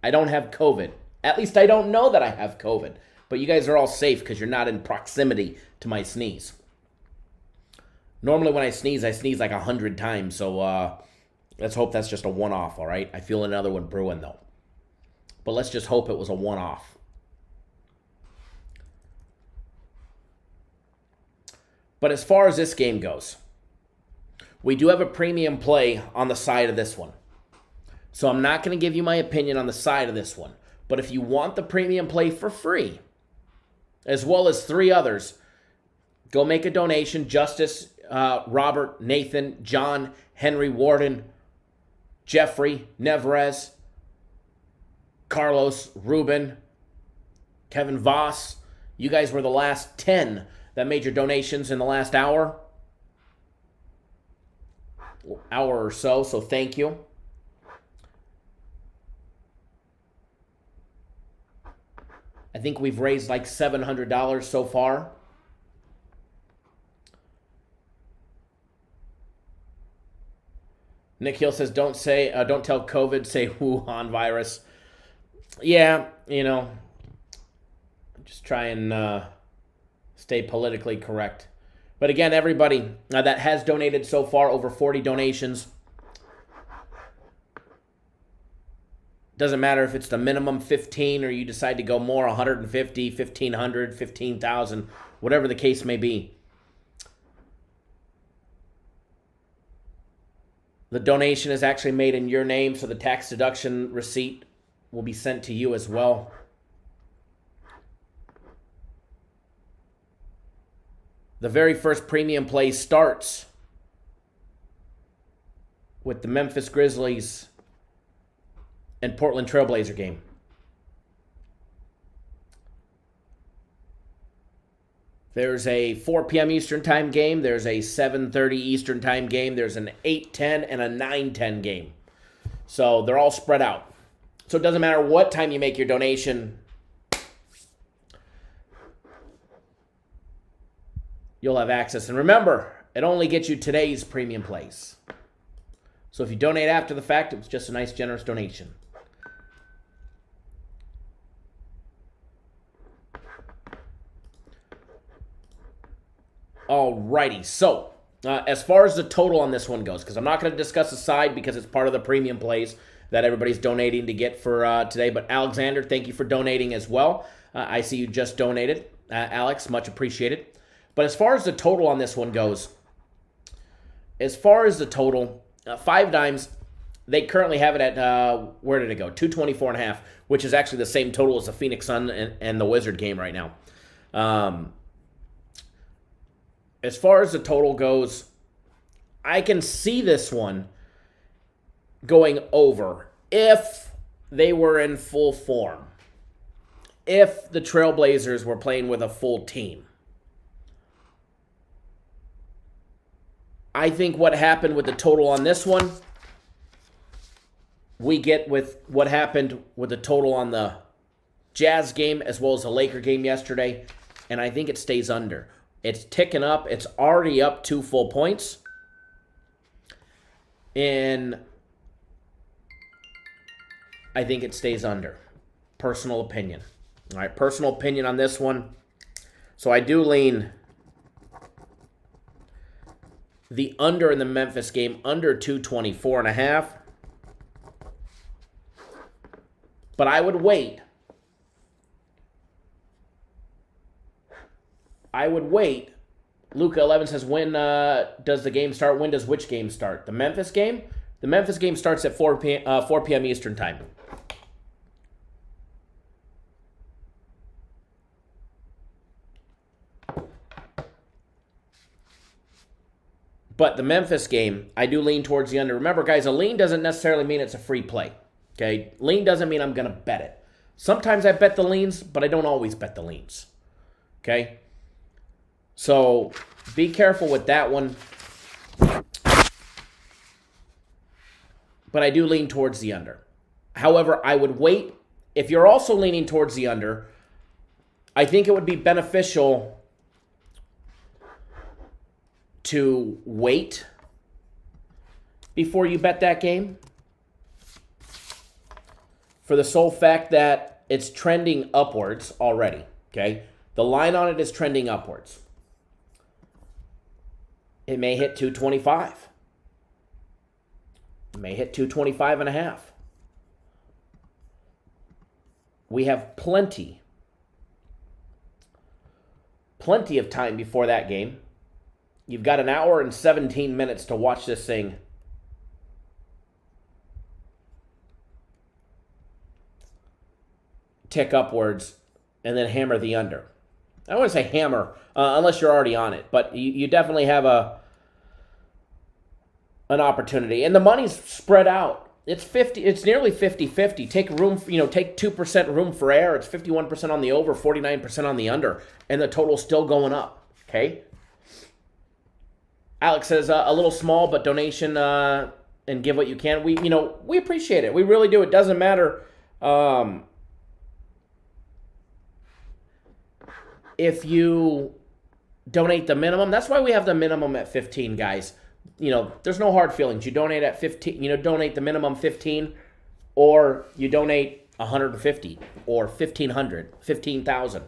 I don't have COVID. At least I don't know that I have COVID. But you guys are all safe because you're not in proximity to my sneeze. Normally when I sneeze like 100 times. So let's hope that's just a one-off, all right? I feel another one brewing, though. But let's just hope it was a one-off. But as far as this game goes, we do have a premium play on the side of this one. So I'm not going to give you my opinion on the side of this one. But if you want the premium play for free, as well as 3 others, go make a donation. Justice, Robert, Nathan, John, Henry, Warden, Jeffrey, Nevrez, Carlos, Ruben, Kevin Voss. You guys were the last 10 that made your donations in the last hour or so, so thank you. I think we've raised like $700 so far. Nick Hill says, don't tell COVID, say Wuhan virus. Yeah, you know, just try and stay politically correct. But again, everybody that has donated so far, over 40 donations. Doesn't matter if it's the minimum 15 or you decide to go more, 150, 1,500, 15,000, whatever the case may be. The donation is actually made in your name, so the tax deduction receipt will be sent to you as well. The very first premium play starts with the Memphis Grizzlies and Portland Trailblazer game. There's a 4 p.m. Eastern time game. There's a 7:30 Eastern time game. There's an 8:10 and a 9:10 game. So they're all spread out. So it doesn't matter what time you make your donation. You'll have access. And remember, it only gets you today's premium plays. So if you donate after the fact, it was just a nice, generous donation. Alrighty, so as far as the total on this one goes, because I'm not going to discuss the side because it's part of the premium plays that everybody's donating to get for today. But Alexander, thank you for donating as well. I see you just donated. Alex, much appreciated. But as far as the total on this one goes, as far as the total, 5 dimes, they currently have it at, where did it go? 224.5, which is actually the same total as the Phoenix Sun and the Wizard game right now. As far as the total goes, I can see this one going over if they were in full form. If the Trailblazers were playing with a full team. I think what happened with the total on this one, we get with what happened with the total on the Jazz game as well as the Laker game yesterday, and I think it stays under. It's ticking up. It's already up 2 full points. And I think it stays under. Personal opinion. All right, personal opinion on this one. So I do lean the under in the Memphis game, under 224.5. But I would wait. Luca 11 says, when does the game start? When does which game start? The Memphis game? The Memphis game starts at 4 p.m. Eastern time. But the Memphis game, I do lean towards the under. Remember, guys, a lean doesn't necessarily mean it's a free play. Okay? Lean doesn't mean I'm going to bet it. Sometimes I bet the leans, but I don't always bet the leans. Okay? So be careful with that one. But I do lean towards the under. However, I would wait. If you're also leaning towards the under, I think it would be beneficial to wait before you bet that game, for the sole fact that it's trending upwards already, okay? The line on it is trending upwards. It may hit 225. It may hit 225.5. We have plenty of time before that game. You've got an hour and 17 minutes to watch this thing tick upwards and then hammer the under. I don't want to say hammer unless you're already on it, but you definitely have an opportunity. And the money's spread out. It's nearly 50-50. Take 2% room for error. It's 51% on the over, 49% on the under, and the total's still going up. Okay? Alex says a little small, but donation and give what you can. We appreciate it. We really do. It doesn't matter if you donate the minimum. That's why we have the minimum at 15, guys. There's no hard feelings. You donate at 15. Donate the minimum 15, or you donate 150 or 1,500, 15,000.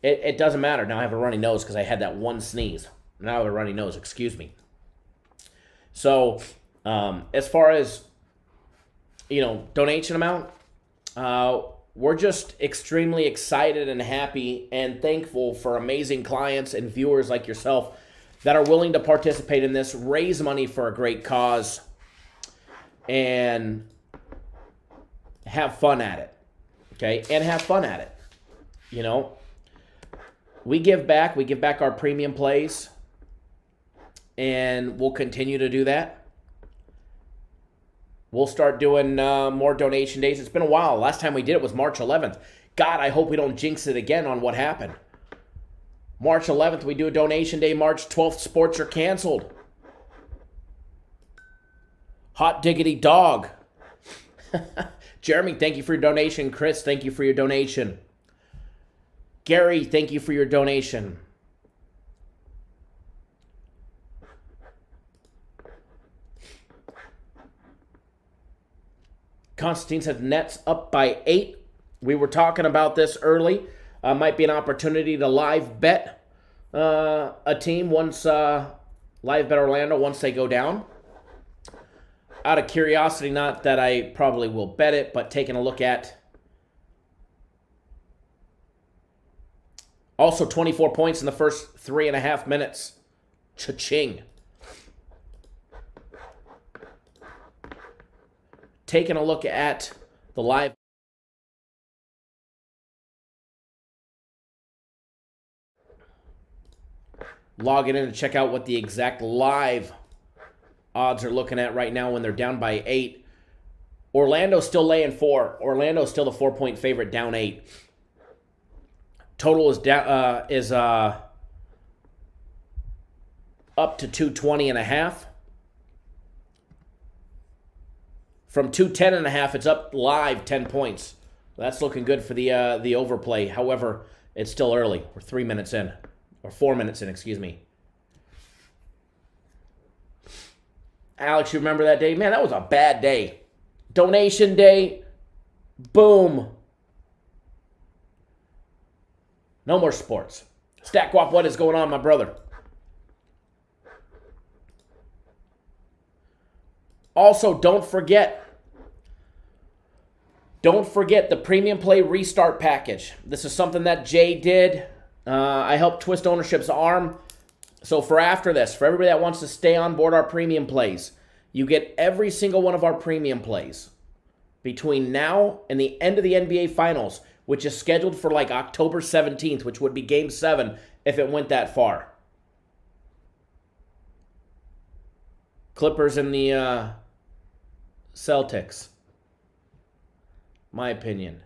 It doesn't matter. Now I have a runny nose because I had that one sneeze. Now I have a runny nose, excuse me. So, as far as, donation amount, we're just extremely excited and happy and thankful for amazing clients and viewers like yourself that are willing to participate in this, raise money for a great cause, and have fun at it. Okay? And have fun at it. We give back. We give back our premium plays. And we'll continue to do that. We'll start doing more donation days. It's been a while. Last time we did it was March 11th. God, I hope we don't jinx it again on what happened. March 11th, we do a donation day. March 12th, sports are canceled. Hot diggity dog. Jeremy, thank you for your donation. Chris, thank you for your donation. Gary, thank you for your donation. Constantine said Nets up by 8. We were talking about this early. Might be an opportunity to live bet a team once, live bet Orlando once they go down. Out of curiosity, not that I probably will bet it, but taking a look at also 24 points in the first 3.5 minutes. Cha-ching. Taking a look at the live. Logging in to check out what the exact live odds are looking at right now when they're down by 8. Orlando's still laying 4. Orlando's still the 4-point favorite, down 8. Total is down up to 220.5. From 210.5, it's up live 10 points. That's looking good for the overplay. However, it's still early. We're 3 minutes in. Or 4 minutes in, excuse me. Alex, you remember that day? Man, that was a bad day. Donation day. Boom. No more sports. Stackwop, what is going on, my brother? Also, don't forget the Premium Play Restart Package. This is something that Jay did. I helped twist ownership's arm. So for after this, for everybody that wants to stay on board our Premium Plays, you get every single one of our Premium Plays between now and the end of the NBA Finals, which is scheduled for like October 17th, which would be Game 7 if it went that far. Clippers and the Celtics. My opinion.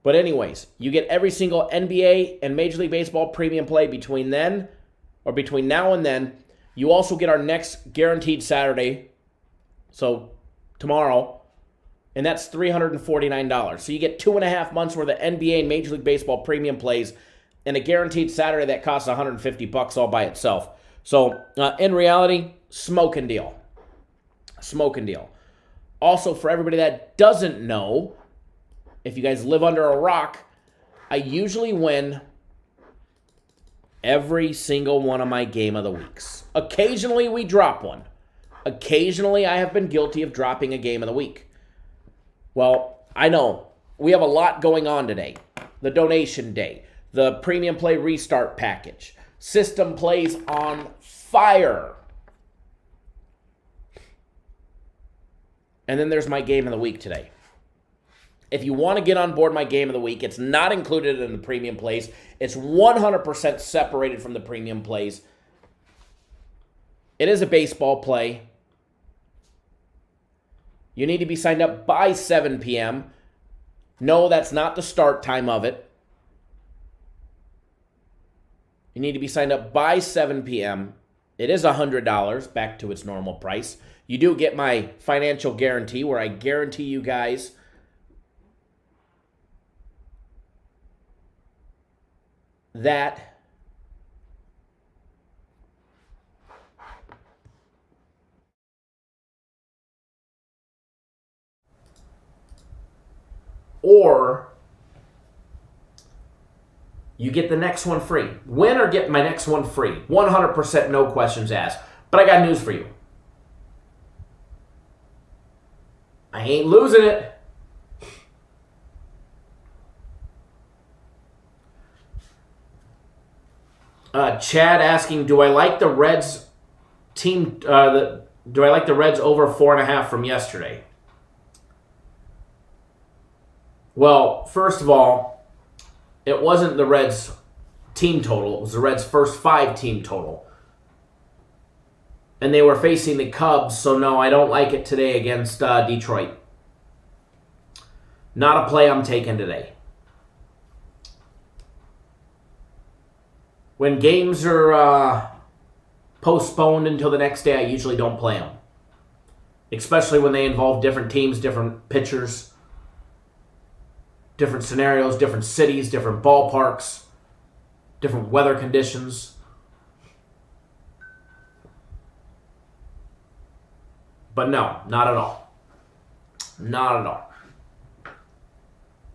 But anyways, you get every single NBA and Major League Baseball premium play between then, or between now and then. You also get our next guaranteed Saturday, so tomorrow, and that's $349. So you get 2.5 months worth of NBA and Major League Baseball premium plays and a guaranteed Saturday that costs $150 all by itself. So in reality, smoking deal. Smoking deal. Also, for everybody that doesn't know, if you guys live under a rock, I usually win every single one of my Game of the Weeks. Occasionally, we drop one. Occasionally, I have been guilty of dropping a Game of the Week. Well, I know. We have a lot going on today. The donation day. The Premium Play Restart Package. System plays on fire. And then there's my Game of the Week today. If you want to get on board my Game of the Week, it's not included in the premium plays. It's 100% separated from the premium plays. It is a baseball play. You need to be signed up by 7 p.m. No, that's not the start time of it. You need to be signed up by 7 p.m. It is $100, back to its normal price. You do get my financial guarantee, where I guarantee you guys that or you get the next one free. Win or get my next one free. 100% no questions asked. But I got news for you. I ain't losing it. Chad asking, do I like the Reds team? Do I like the Reds over 4.5 from yesterday? Well, first of all, it wasn't the Reds team total. It was the Reds' first 5 team total. And they were facing the Cubs, so no, I don't like it today against Detroit. Not a play I'm taking today. When games are postponed until the next day, I usually don't play them. Especially when they involve different teams, different pitchers, different scenarios, different cities, different ballparks, different weather conditions. But no, not at all. Not at all.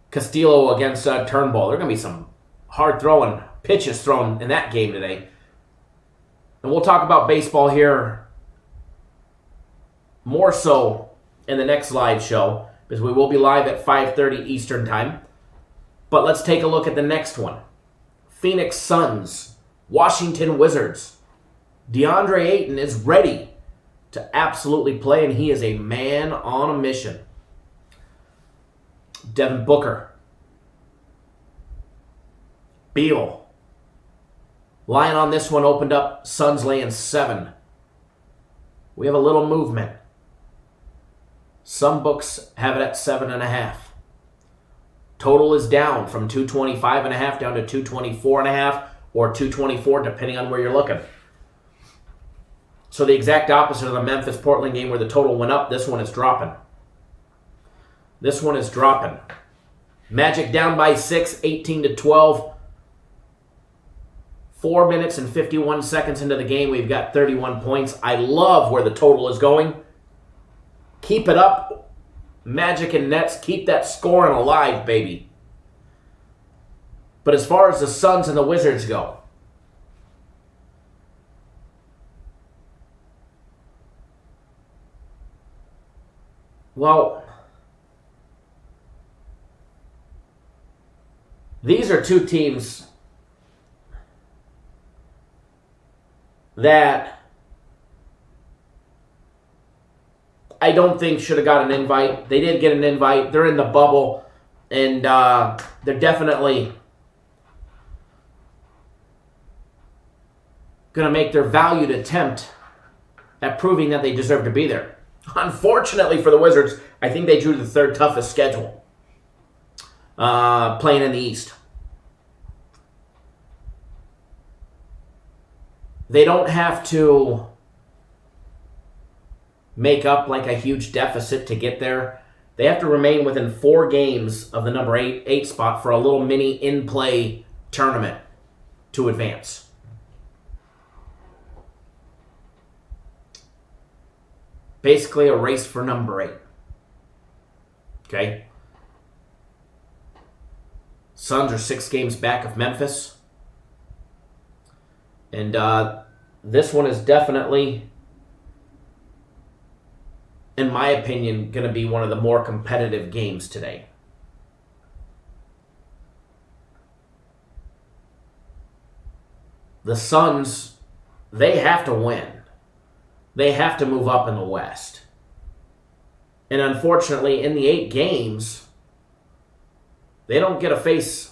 Castillo against Turnbull. There are going to be some hard-throwing pitches thrown in that game today. And we'll talk about baseball here more so in the next live show, because we will be live at 5:30 Eastern Time. But let's take a look at the next one. Phoenix Suns, Washington Wizards. DeAndre Ayton is ready to absolutely play, and he is a man on a mission. Devin Booker. Beal. Line on this one opened up. Suns laying 7. We have a little movement. Some books have it at 7.5. Total is down from 225.5 down to 224.5 or 224, depending on where you're looking. So the exact opposite of the Memphis-Portland game where the total went up, this one is dropping. This one is dropping. Magic down by 6, 18-12. 4 minutes and 51 seconds into the game, we've got 31 points. I love where the total is going. Keep it up. Magic and Nets, keep that scoring alive, baby. But as far as the Suns and the Wizards go, well, these are two teams that I don't think should have got an invite. They did get an invite. They're in the bubble, and they're definitely going to make their valued attempt at proving that they deserve to be there. Unfortunately for the Wizards, I think they drew the third toughest schedule playing in the East. They don't have to make up like a huge deficit to get there. They have to remain within 4 games of the number 8 spot for a little mini in-play tournament to advance. Basically a race for number 8. Okay? Suns are 6 games back of Memphis. And this one is definitely, in my opinion, going to be one of the more competitive games today. The Suns, they have to win. They have to move up in the West. And unfortunately, in the 8 games, they don't get to face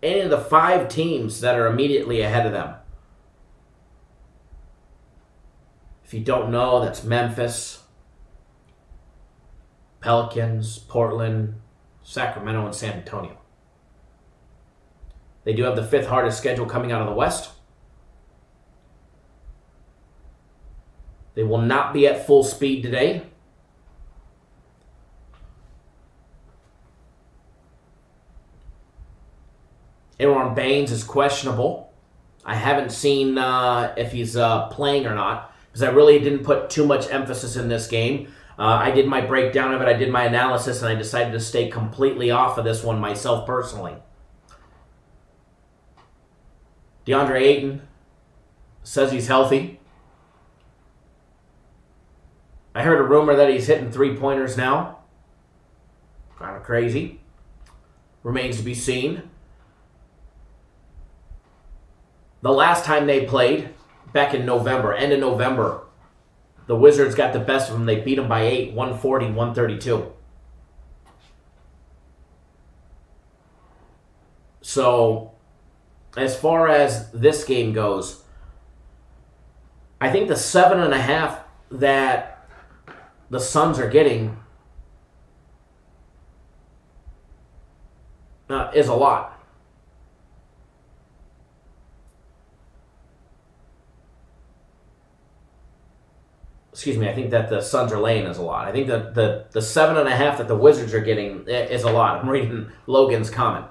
any of the 5 teams that are immediately ahead of them. If you don't know, that's Memphis, Pelicans, Portland, Sacramento, and San Antonio. They do have the 5th hardest schedule coming out of the West. They will not be at full speed today. Aaron Baines is questionable. I haven't seen if he's playing or not, because I really didn't put too much emphasis in this game. I did my breakdown of it, I did my analysis, and I decided to stay completely off of this one myself personally. DeAndre Ayton says he's healthy. I heard a rumor that he's hitting 3-pointers now. Kind of crazy. Remains to be seen. The last time they played, back in November, end of November, the Wizards got the best of them. They beat them by 8, 140-132. So, as far as this game goes, I think the 7.5 that the Suns are getting is a lot. Excuse me, I think that the Suns are laying is a lot. I think that the 7.5 that the Wizards are getting is a lot. I'm reading Logan's comment.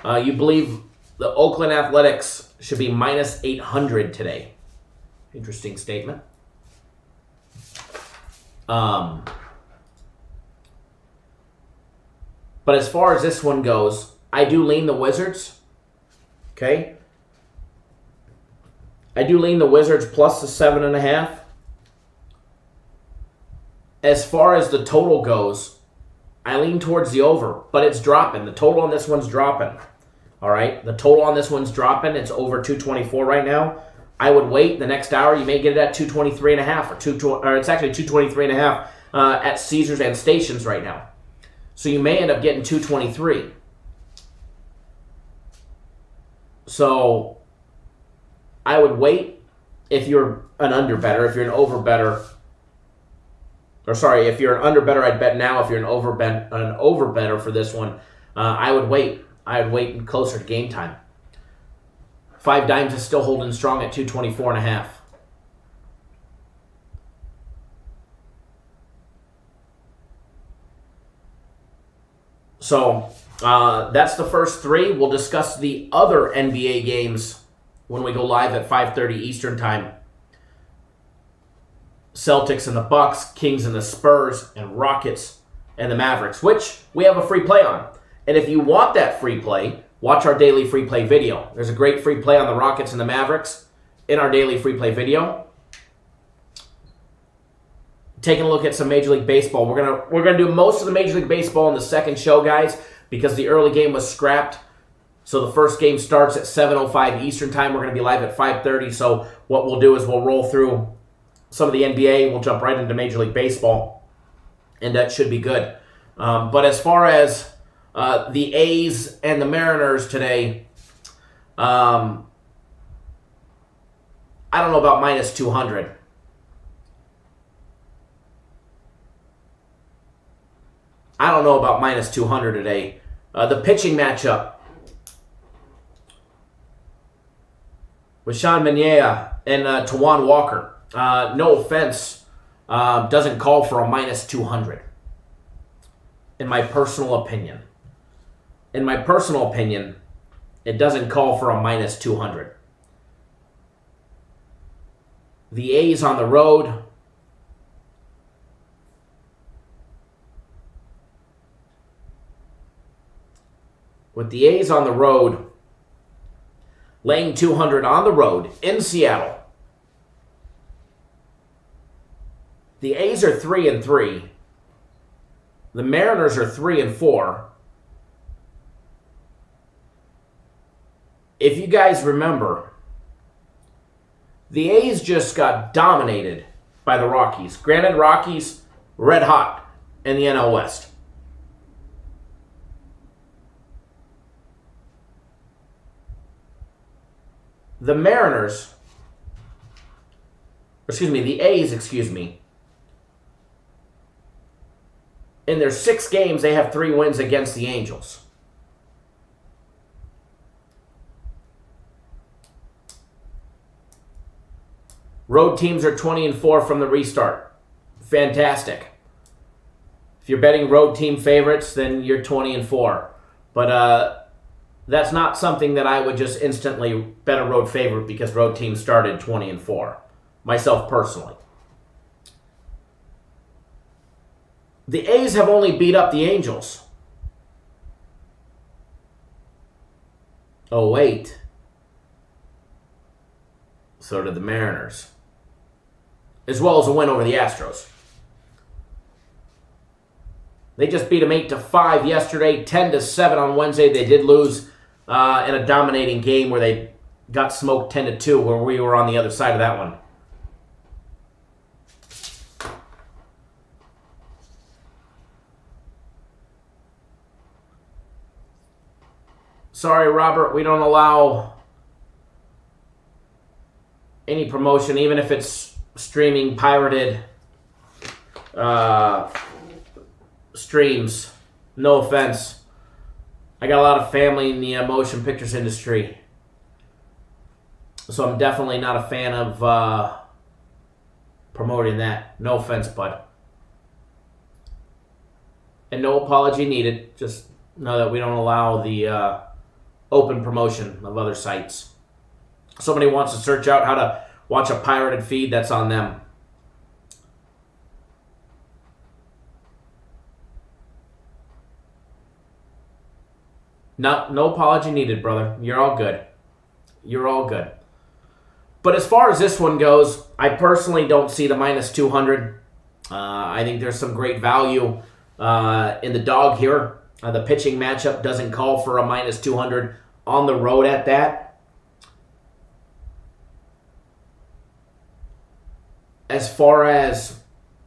You believe the Oakland Athletics should be minus 800 today. Interesting statement. But as far as this one goes, I do lean the Wizards. Okay? I do lean the Wizards plus the 7.5. As far as the total goes, I lean towards the over, but it's dropping. The total on this one's dropping. All right? The total on this one's dropping. It's over 224 right now. I would wait the next hour. You may get it at 223.5 or it's actually 223.5 at Caesars and Stations right now. So you may end up getting 223. So I would wait if you're an under better. If you're an over better, or sorry, if you're an under better, I'd bet now. If you're an over better for this one, I would wait. I would wait closer to game time. 5 Dimes is still holding strong at 224.5. So that's the first three. We'll discuss the other NBA games when we go live at 5:30 Eastern time. Celtics and the Bucks, Kings and the Spurs, and Rockets and the Mavericks, which we have a free play on. And if you want that free play, watch our daily free play video. There's a great free play on the Rockets and the Mavericks in our daily free play video. Taking a look at some Major League Baseball. We're gonna do most of the Major League Baseball in the second show, guys, because the early game was scrapped. So the first game starts at 7:05 Eastern time. We're gonna be live at 5:30. So what we'll do is we'll roll through some of the NBA. We'll jump right into Major League Baseball, and that should be good. But as far as the A's and the Mariners today, I don't know about minus 200. I don't know about minus 200 today. The pitching matchup with Sean Manaea and Tawan Walker. No offense, doesn't call for a minus 200. In my personal opinion. In my personal opinion, it doesn't call for a minus 200. The A's on the road. With the A's on the road, laying 200 on the road in Seattle. The A's are 3-3. The Mariners are 3-4. If you guys remember, the A's just got dominated by the Rockies. Granted, Rockies red hot in the NL West. The A's, in their 6 games, they have 3 wins against the Angels. Road teams are 20-4 from the restart. Fantastic. If you're betting road team favorites, then you're 20-4. But that's not something that I would just instantly bet a road favorite because road teams started 20-4. Myself personally. The A's have only beat up the Angels. Oh, wait. So did the Mariners. As well as a win over the Astros. They just beat them 8-5 yesterday, 10-7 on Wednesday. They did lose in a dominating game where they got smoked 10-2, where we were on the other side of that one. Sorry, Robert, we don't allow any promotion, even if it's streaming pirated streams. No offense. I got a lot of family in the motion pictures industry, so I'm definitely not a fan of promoting that. No offense, bud. And no apology needed. Just know that we don't allow the open promotion of other sites. Somebody wants to search out how to watch a pirated feed, that's on them. No apology needed, brother. You're all good. You're all good. But as far as this one goes, I personally don't see the minus 200. I think there's some great value in the dog here. The pitching matchup doesn't call for a minus 200 on the road at that. As far as,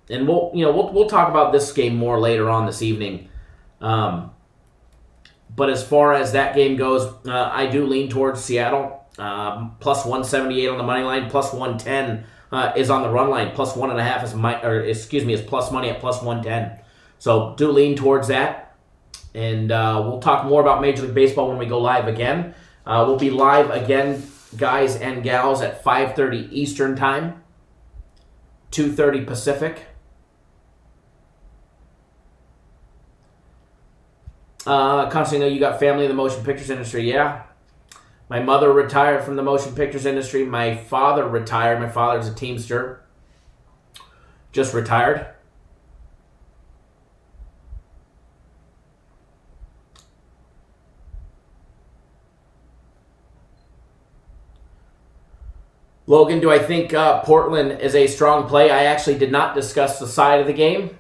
and we'll talk about this game more later on this evening. But as far as that game goes, I do lean towards Seattle. Plus 178 on the money line, plus 110 is on the run line. Plus 1.5 is plus money at plus 110. So do lean towards that. And we'll talk more about Major League Baseball when we go live again. We'll be live again, guys and gals, at 5:30 Eastern Time, 2:30 Pacific. Constantly know you got family in the motion pictures industry. Yeah. My mother retired from the motion pictures industry. My father retired. My father's a Teamster. Just retired. Logan, do I think Portland is a strong play? I actually did not discuss the side of the game.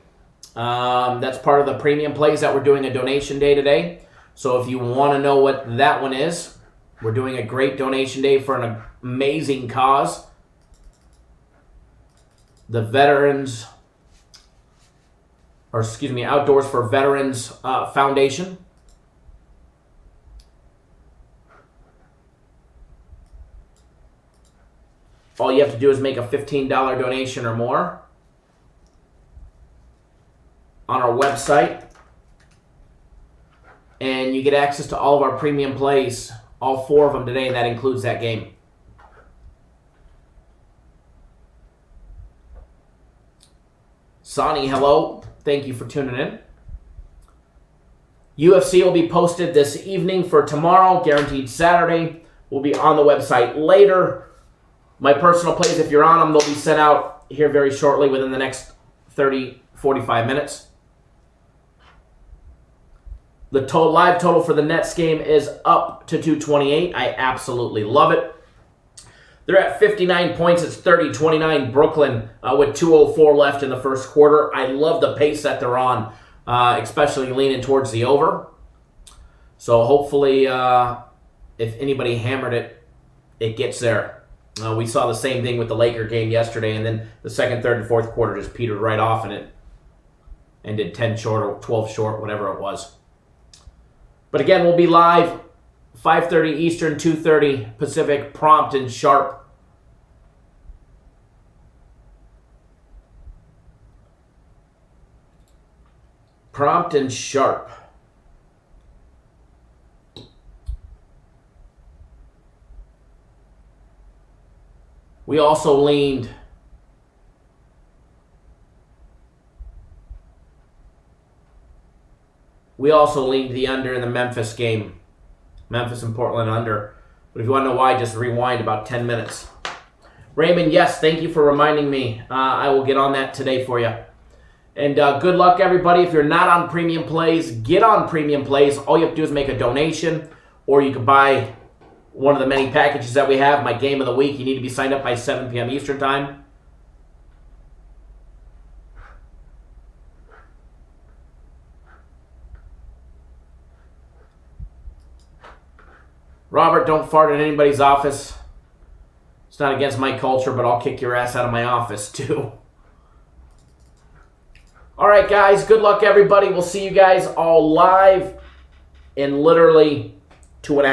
That's part of the premium plays that we're doing a donation day today. So if you want to know what that one is, we're doing a great donation day for an amazing cause. The Veterans, Outdoors for Veterans Foundation. All you have to do is make a $15 donation or more on our website. And you get access to all of our premium plays, all 4 of them today, and that includes that game. Sonny, hello. Thank you for tuning in. UFC will be posted this evening for tomorrow, guaranteed Saturday. Will be on the website later. My personal plays, if you're on them, they'll be sent out here very shortly within the next 30, 45 minutes. The live total for the Nets game is up to 228. I absolutely love it. They're at 59 points. It's 30-29 Brooklyn with 2:04 left in the first quarter. I love the pace that they're on, especially leaning towards the over. So hopefully, if anybody hammered it, it gets there. We saw the same thing with the Laker game yesterday, and then the second, third, and fourth quarter just petered right off in it and did 10 short or 12 short, whatever it was. But again, we'll be live 5:30 Eastern, 2:30 Pacific, prompt and sharp. Prompt and sharp. We also leaned the under in the Memphis game. Memphis and Portland under. But if you want to know why, just rewind about 10 minutes. Raymond, yes, thank you for reminding me. I will get on that today for you. And good luck, everybody. If you're not on Premium Plays, get on Premium Plays. All you have to do is make a donation, or you can buy one of the many packages that we have. My game of the week, you need to be signed up by 7 p.m. Eastern time. Robert, don't fart in anybody's office. It's not against my culture, but I'll kick your ass out of my office too. All right, guys. Good luck, everybody. We'll see you guys all live in literally 2.5